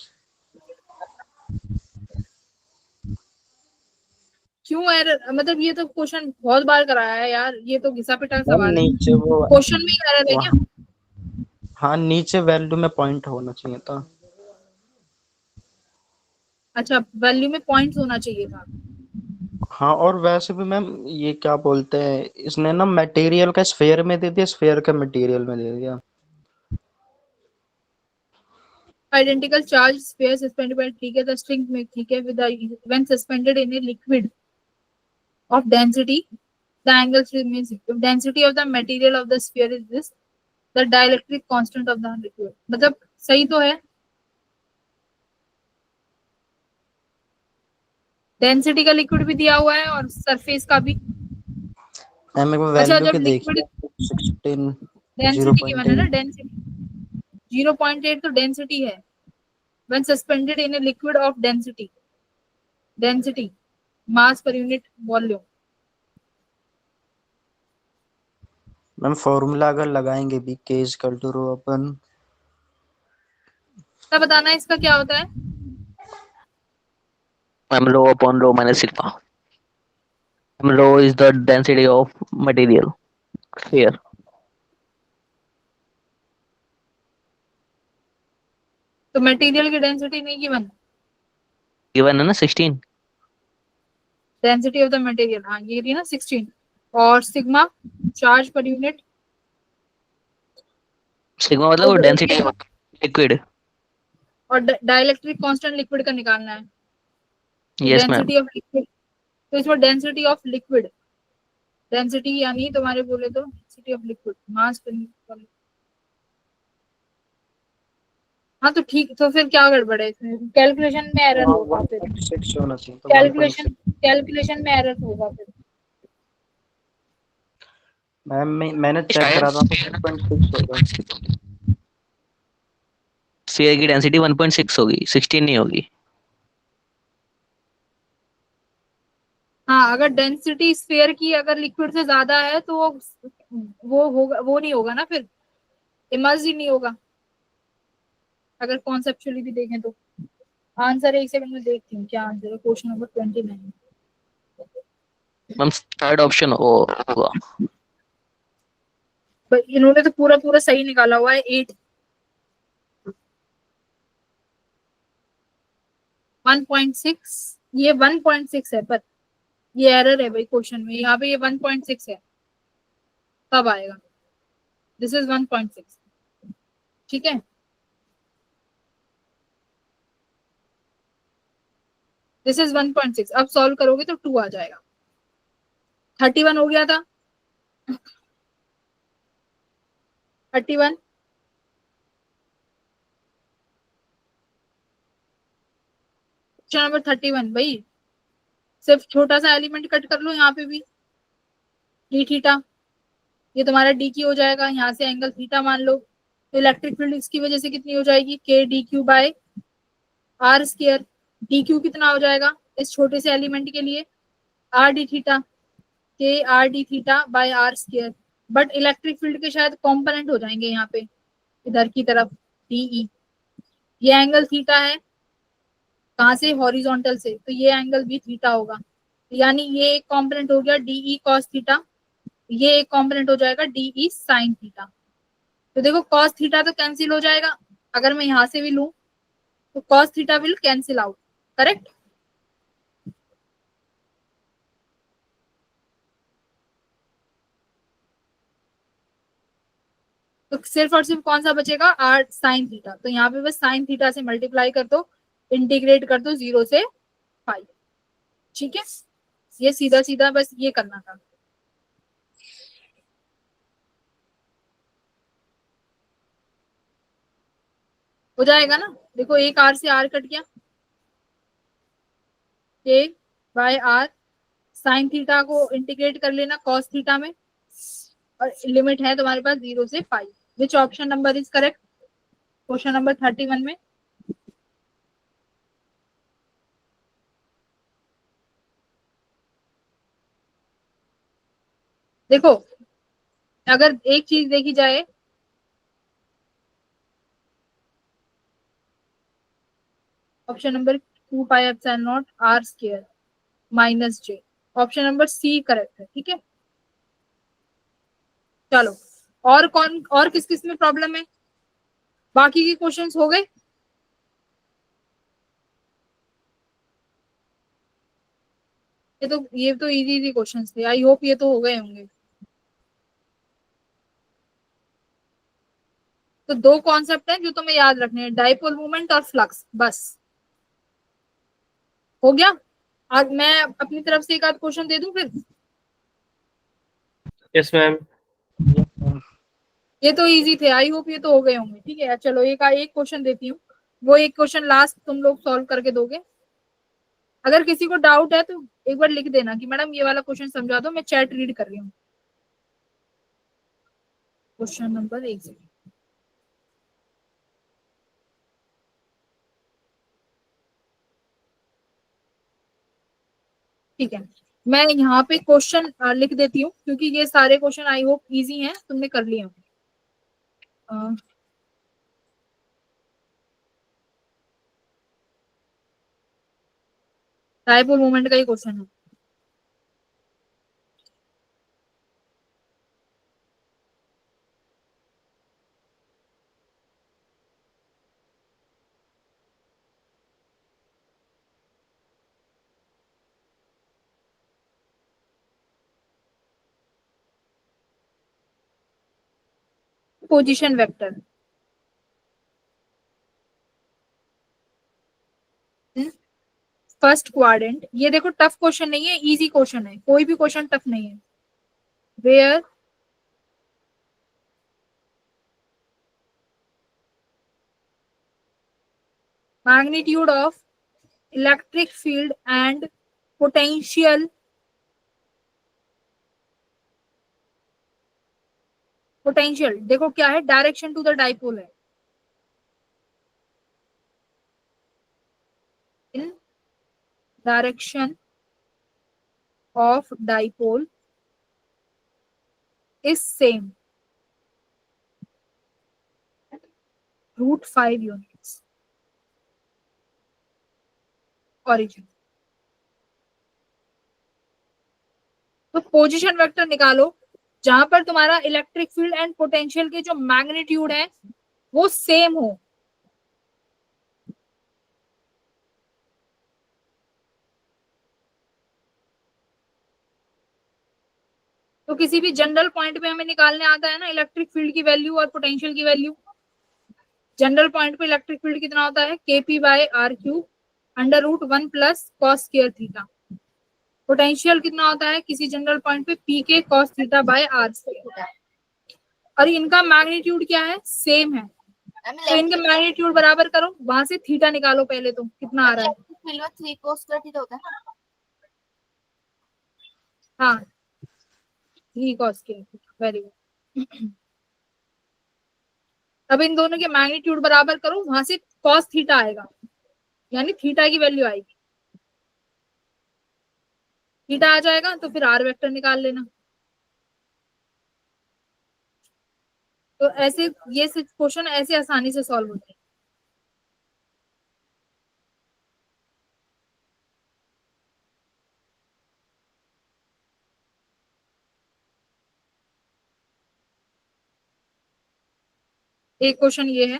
क्यों एरर, मतलब ये तो क्वेश्चन बहुत बार कराया है यार, ये तो घिसा पिटा मैम सवाल है, नीचे वो क्वेश्चन में ही एरर है क्या। हाँ नीचे वैल्यू में पॉइंट होना चाहिए था। अच्छा वैल्यू में पॉइंट्स होना चाहिए था। हाँ और वैसे भी मैम ये क्या बोलते हैं, इसने ना मटेरियल का स्फेयर में दे दिया, स्फेयर का मटेरियल में दे दिया। Identical charge sphere suspended bye, ठीक है, द स्ट्रिंग में, ठीक है, with when suspended in a liquid of density, the angle remains equal. Density of the material of the sphere is this, the dielectric constant of the liquid, मतलब सही तो है, density का लिक्विड भी दिया हुआ है और सरफेस का भी। मैम एक अच्छा वैल्यू जब के लिक्विड, देखिए 16 डेंसिटी गिवन है ना, 0.8 डेंसिटी 0.8 तो डेंसिटी है, when suspended in a liquid of density, density mass per unit volume। Ma'am formula अगर लगाएंगे भी k इक्वल टू रो अपन, तब बताना इसका क्या होता है, Rho upon rho minus sigma. Rho is the density of material sphere. तो मटेरियल की डेंसिटी नहीं गिवन, Given है ना 16. डेंसिटी ऑफ द मटेरियल, हाँ ये रही ना 16, और sigma charge per unit, Sigma मतलब वो density of liquid. और डाइलेक्ट्रिक कांस्टेंट लिक्विड का निकालना है, Yes ma'am. Density of liquid, तो इसमें डेंसिटी ऑफ लिक्विड, डेंसिटी यानी तुम्हारे बोले तो डेंसिटी ऑफ लिक्विड मास पर, हाँ तो ठीक, तो फिर क्या गड़बड़ है इसमें, कैलकुलेशन में एरर होगा फिर, 1.6 होना चाहिए तो कैलकुलेशन में एरर होगा फिर। मैम मैंने चेक करा था 1.6 होगा। स्फीयर की डेंसिटी 1.6 होगी, 16 नहीं होगी। हाँ अगर डेंसिटी स्फीयर की अगर लिक्विड से ज्यादा है तो वो होगा, वो नहीं होगा ना फिर, इमर्ज ही नहीं होगा, अगर कॉन्सेप्चुअली भी देखें तो। आंसर एक सेकंड में देखती हूँ क्या आंसर है, question number 29। Ma'am third option होगा। इन्होंने तो पूरा पूरा सही निकाला हुआ है, 8 1.6, ये 1.6 है, पर ये एरर है भाई क्वेश्चन में, यहाँ पे ये 1.6 है, कब आएगा, दिस इज 1.6, ठीक है, दिस इज 1.6। अब सॉल्व करोगे तो 2 आ जाएगा, 31 हो गया था, 31, क्वेश्चन नंबर 31 भाई, सिर्फ छोटा सा एलिमेंट कट कर लो यहाँ पे भी, डी थीटा, ये तुम्हारा डी क्यू हो जाएगा, यहाँ से एंगल थीटा मान लो, तो इलेक्ट्रिक फील्ड इसकी वजह से कितनी हो जाएगी, K d q by r square, d q कितना हो जाएगा इस छोटे से एलिमेंट के लिए, r d theta, K r d theta by r square, but electric field के शायद कॉम्पोनेंट हो जाएंगे यहाँ पे इधर की तरफ, डीई, ये एंगल थीटा है, कहाँ से, हॉरिजॉन्टल से, तो ये एंगल भी थीटा होगा, यानी ये एक कॉम्पोनेंट हो गया डीई कॉस थीटा, ये एक कॉम्पोनेंट हो जाएगा डीई साइन थीटा। तो देखो कॉस थीटा तो कैंसिल हो जाएगा, अगर मैं यहां से भी लूं तो cos theta will cancel out, correct. तो सिर्फ और सिर्फ कौन सा बचेगा, आर साइन थीटा। तो यहाँ पे बस साइन थीटा से मल्टीप्लाई कर दो, इंटीग्रेट कर दो 0 से पाई। ठीक है, ये सीधा सीधा बस ये करना था। हो जाएगा ना, देखो एक आर से आर कट गया, के बाय आर, साइन थीटा को इंटीग्रेट कर लेना कॉस थीटा में, और लिमिट है तुम्हारे पास 0 से pi. Which option number is correct question number 31 में? देखो अगर एक चीज देखी जाए, option number 2 pi epsilon naught R square minus J, option number C correct है। ठीक है, चलो और कौन, और किस किस में प्रॉब्लम है, बाकी के क्वेश्चंस हो गए? ये तो इजी इजी क्वेश्चंस थे, आई होप ये तो हो गए होंगे। तो दो कॉन्सेप्ट हैं जो तुम्हें याद रखने हैं, डाइपोल मोमेंट और फ्लक्स, बस हो गया। आज मैं अपनी तरफ से एक आध क्वेश्चन दे दूं फिर? Yes ma'am. ये तो इजी थे, आई होप ये तो हो गए होंगे। ठीक है, चलो एक क्वेश्चन देती हूँ, वो एक क्वेश्चन लास्ट तुम लोग सॉल्व करके दोगे। अगर किसी को डाउट है तो एक बार लिख देना कि मैडम ये वाला क्वेश्चन समझा दो, मैं चैट रीड कर रही हूँ। Question number 1। ठीक है, मैं यहाँ पे क्वेश्चन लिख देती हूँ क्योंकि ये सारे क्वेश्चन आई होप इजी हैं, तुमने कर लिए होंगे। डाइपोल मोमेंट का ही क्वेश्चन है। पोजीशन वेक्टर, फर्स्ट क्वाड्रेंट, ये देखो टफ क्वेश्चन नहीं है, इजी क्वेश्चन है, कोई भी क्वेश्चन टफ नहीं है। Where magnitude of electric field and potential देखो क्या है, डायरेक्शन टू द डाइपोल है, इन direction of dipole is same √5 units origin. तो पोजीशन वेक्टर निकालो जहां पर तुम्हारा इलेक्ट्रिक फील्ड एंड पोटेंशियल के जो मैग्नीट्यूड है वो सेम हो। तो किसी भी जनरल पॉइंट पे हमें निकालने आता है ना इलेक्ट्रिक फील्ड की वैल्यू और पोटेंशियल की वैल्यू। जनरल पॉइंट पे इलेक्ट्रिक फील्ड कितना होता है, kp/r³ √1 plus cos square theta. Potential कितना होता है किसी जनरल पॉइंट पे, pk cos θ/r²। और इनका मैग्नीट्यूड क्या है, सेम है, तो इनके मैग्नीट्यूड बराबर करो, वहां से थीटा निकालो पहले, तो कितना आ रहा है, 3 cos स्क्वायर थीटा होता है। हाँ 3 cos square theta, very good. अब इन दोनों के मैग्नीट्यूड बराबर करो, वहां से cos थीटा आएगा, यानी थीटा की वैल्यू आएगी, थीटा आ जाएगा तो फिर आर वेक्टर निकाल लेना। तो ऐसे ये क्वेश्चन ऐसे आसानी से सॉल्व होते हैं। एक क्वेश्चन ये है।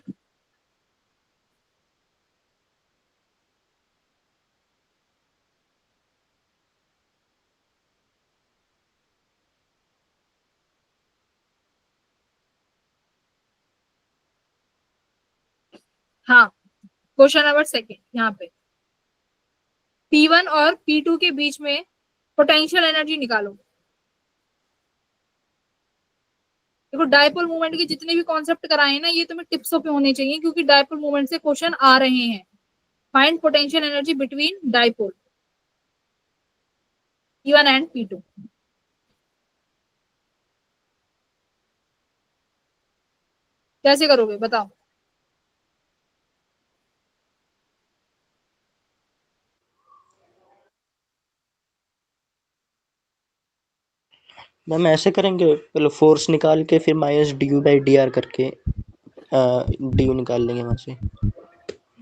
हाँ, क्वेश्चन नंबर सेकंड यहाँ पे P1 और P2 के बीच में पोटेंशियल एनर्जी निकालो। देखो डायपोल मूवमेंट के जितने भी कॉन्सेप्ट कराए हैं ना, ये तुम्हें टिप्सों पे होने चाहिए, क्योंकि डायपोल मूवमेंट से क्वेश्चन आ रहे हैं। Find potential energy between dipole P1 and P2। कैसे करोगे बताओ? मैम ऐसे करेंगे, पहले फोर्स निकाल के फिर माइनस du/dr करके du निकाल लेंगे वहां से।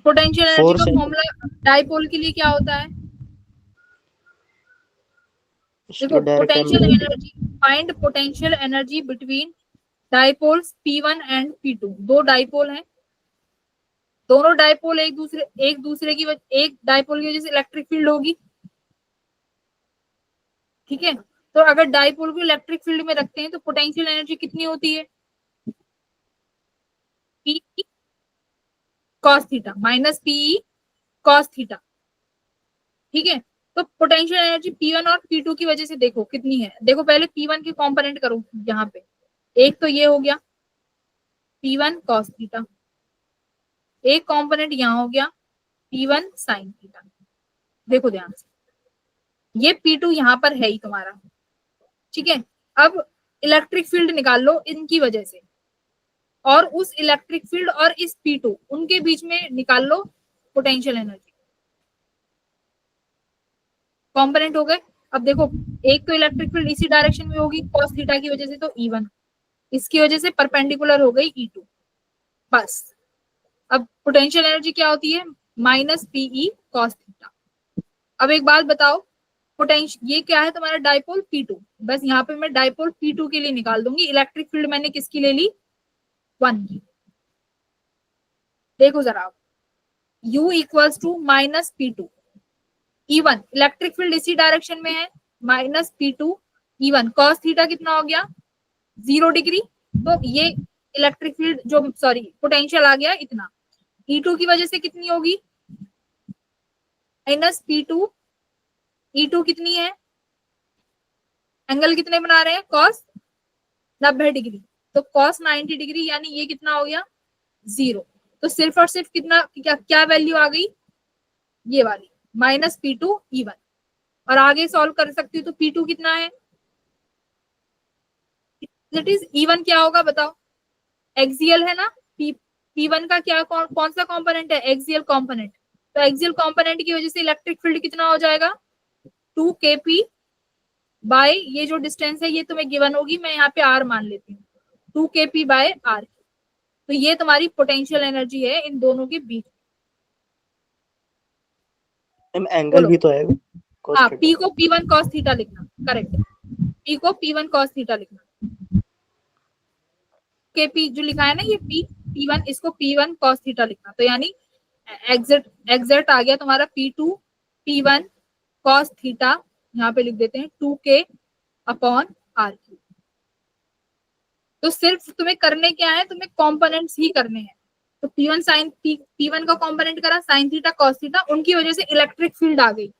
पोटेंशियल एनर्जी फोर्स का फॉर्मूला डायपोल के लिए क्या होता है? देखो potential energy, find potential energy between dipoles P1 and P2। दो डायपोल हैं, दोनों डायपोल एक दूसरे की एक डायपोल की वजह से इलेक्ट्रिक फील्ड होगी, ठीक है। तो अगर डायपोल को इलेक्ट्रिक फील्ड में रखते हैं तो पोटेंशियल एनर्जी कितनी होती है? P cos theta minus PE cos theta, ठीक है। तो पोटेंशियल एनर्जी P1 और P2 की वजह से देखो कितनी है। देखो पहले P1 के कंपोनेंट करो यहाँ पे, एक तो ये हो गया P1 cos थीटा, एक कंपोनेंट यहाँ हो गया P1 sin थीटा। देखो ध्यान से, ये P2 यहाँ पर है ही तुम्हारा, ठीक है। अब इलेक्ट्रिक फील्ड निकाल लो इनकी वजह से, और उस इलेक्ट्रिक फील्ड और इस P2 उनके बीच में निकाल लो पोटेंशियल एनर्जी। कंपोनेंट हो गए। अब देखो एक तो इलेक्ट्रिक फील्ड इसी डायरेक्शन में होगी cos थीटा की वजह से, तो E1, इसकी वजह से परपेंडिकुलर हो गई E2। बस अब पोटेंशियल एनर्जी क्या होती है? Minus PE cos theta. अब एक बात बताओ, पोटेंशियल ये क्या है तुम्हारा? Dipole P2। बस यहाँ पे मैं डायपोल P2 के लिए निकाल दूंगी। इलेक्ट्रिक फील्ड मैंने किसकी ले ली? 1 की। देखो जरा, U equals to minus P2 E1, electric field इसी डायरेक्शन में है, minus P2 E1 cos theta कितना हो गया? 0 डिग्री। तो ये इलेक्ट्रिक फील्ड जो पोटेंशियल आ गया इतना। E2 की वजह से कितनी होगी? माइनस P2 E2 कितनी है? एंगल कितने बना रहे हैं? cos 90 degree. तो cos 90 डिग्री यानी ये कितना हो गया? 0। तो सिर्फ और सिर्फ कितना क्या वैल्यू आ गई? ये वाली माइनस P2 E1। और आगे सॉल्व कर सकती हूँ तो P2 कितना है? इट इज E1 क्या होगा बताओ? एक्सियल है ना। P1 का क्या कौन सा कंपोनेंट है? Axial component. तो एक्सियल कंपोनेंट की वजह से इलेक्ट्रिक फील्ड कितना हो जाएगा? 2kp बाय ये जो डिस्टेंस है ये तुम्हें गिवन होगी, मैं यहाँ पे r मान लेती हूँ, 2kp बाय r। तो ये तुम्हारी पोटेंशियल एनर्जी है इन दोनों के बीच। एंगल भी तो आएगा। हाँ, P को P1 cos थीटा लिखना, करेक्ट। P को P1 cos थीटा लिखना। KP जो लिखा है ना ये P1, इसको P1 cos थीटा लिखना। तो यानी एग्जैक्ट आ गया तुम्हारा P2 P1 cos थीटा, यहाँ पे लिख देते हैं 2k अपॉन r3। तो सिर्फ तुम्हें करने क्या है? तुम्हें कंपोनेंट्स ही करने हैं। तो P1 का कंपोनेंट करा sin थीटा cos थीटा, उनकी वजह से इलेक्ट्रिक फील्ड आ गई।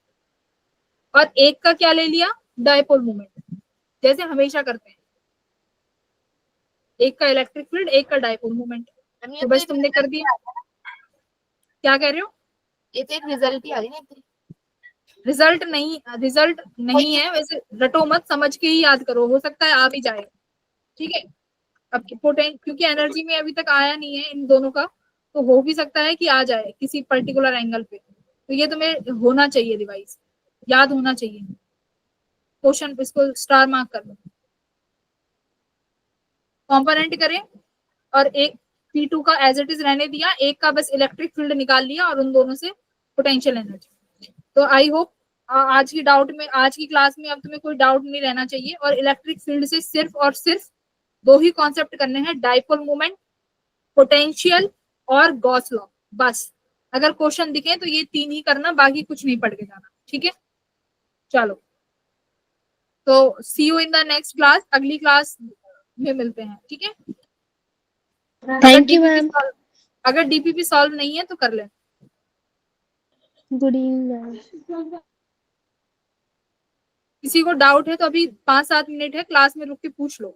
और एक का क्या ले लिया? डायपोल मोमेंट, जैसे हमेशा करते हैं। एक का इलेक्ट्रिक फील्ड, एक का डायपोल मोमेंट। तो बस तुमने कर दिया। क्या कह रहे हो? ये तो एक रिजल्ट ही आ गई ना। रिजल्ट नहीं है वैसे, रटो मत, समझ के ही याद करो, हो सकता है आ भी जाए, ठीक है। अब क्योंकि एनर्जी में अभी तक आया नहीं है इन दोनों का, तो हो भी सकता है कि आ जाए किसी पर्टिकुलर एंगल पे। तो ये तुम्हें होना चाहिए, रिवाइज याद होना चाहिए। क्वेश्चन इसको स्टार मार्क कर लो। कंपोनेंट करें और एक P2 का एज इट इज रहने दिया, एक का बस इलेक्ट्रिक फील्ड निकाल लिया और उन दोनों से पोटेंशियल एनर्जी। तो आई होप आज की क्लास में अब तुम्हें कोई डाउट नहीं रहना चाहिए। और इलेक्ट्रिक फील्ड से सिर्फ और सिर्फ दो ही कॉन्सेप्ट करने हैं, डायपोल मोमेंट पोटेंशियल और गॉस लॉ, बस। अगर क्वेश्चन दिखे तो ये 3 ही करना, बाकी कुछ नहीं पढ़ के जाना, ठीक है। चलो, तो see you in the next class, अगली क्लास में मिलते हैं, ठीक है। Thank you ma'am. अगर डीपीपी सॉल्व नहीं है तो कर लें। Good evening ma'am. किसी को डाउट है तो अभी 5-7 मिनट है, क्लास में रुक के पूछ लो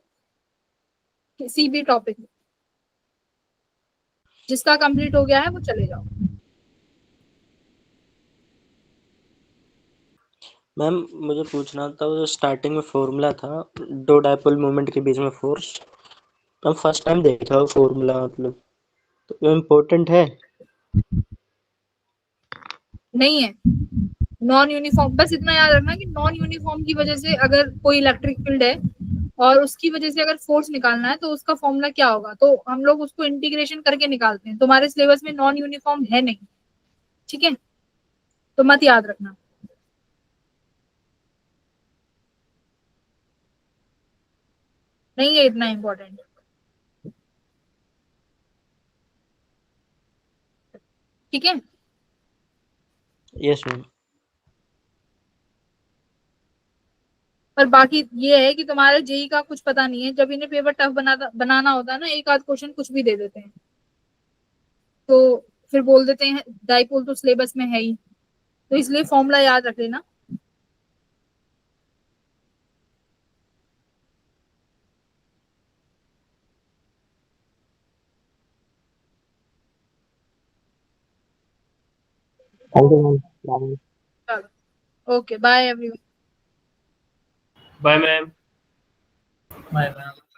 किसी भी टॉपिक में। जिसका कंप्लीट हो गया है वो चले जाओ। मैम मुझे पूछना था, वो जो स्टार्टिंग में फॉर्मूला था दो डायपोल मोमेंट के बीच में फोर्स, मैम फर्स्ट टाइम देखा वो फॉर्मूला, मतलब तो वो इम्पोर्टेंट है? नहीं है, नॉन यूनिफॉर्म, बस इतना याद रखना कि नॉन यूनिफॉर्म की वजह से अगर कोई इलेक्ट्रिक फील्ड है और उसकी वजह से अगर फोर्स निकालना है तो उसका फॉर्मूला क्या होगा, तो हम लोग उसको इंटीग्रेशन करके निकालते हैं। तुम्हारे सिलेबस में नॉन यूनिफॉर्म है नहीं, ठीक है, तो मत याद रखना। नहीं है इतना इम्पोर्टेंट, ठीक है। Yes ma'am. पर बाकी ये है कि तुम्हारे जेई का कुछ पता नहीं है, जब इन्हें पेपर टफ बनाना होता है ना, एक आध क्वेश्चन कुछ भी दे देते हैं, तो फिर बोल देते हैं डाइपोल तो सिलेबस में है ही, तो इसलिए फॉर्मूला याद रख लेना। Thank you ma'am. चलो, okay, bye everyone. Bye ma'am. Bye ma'am.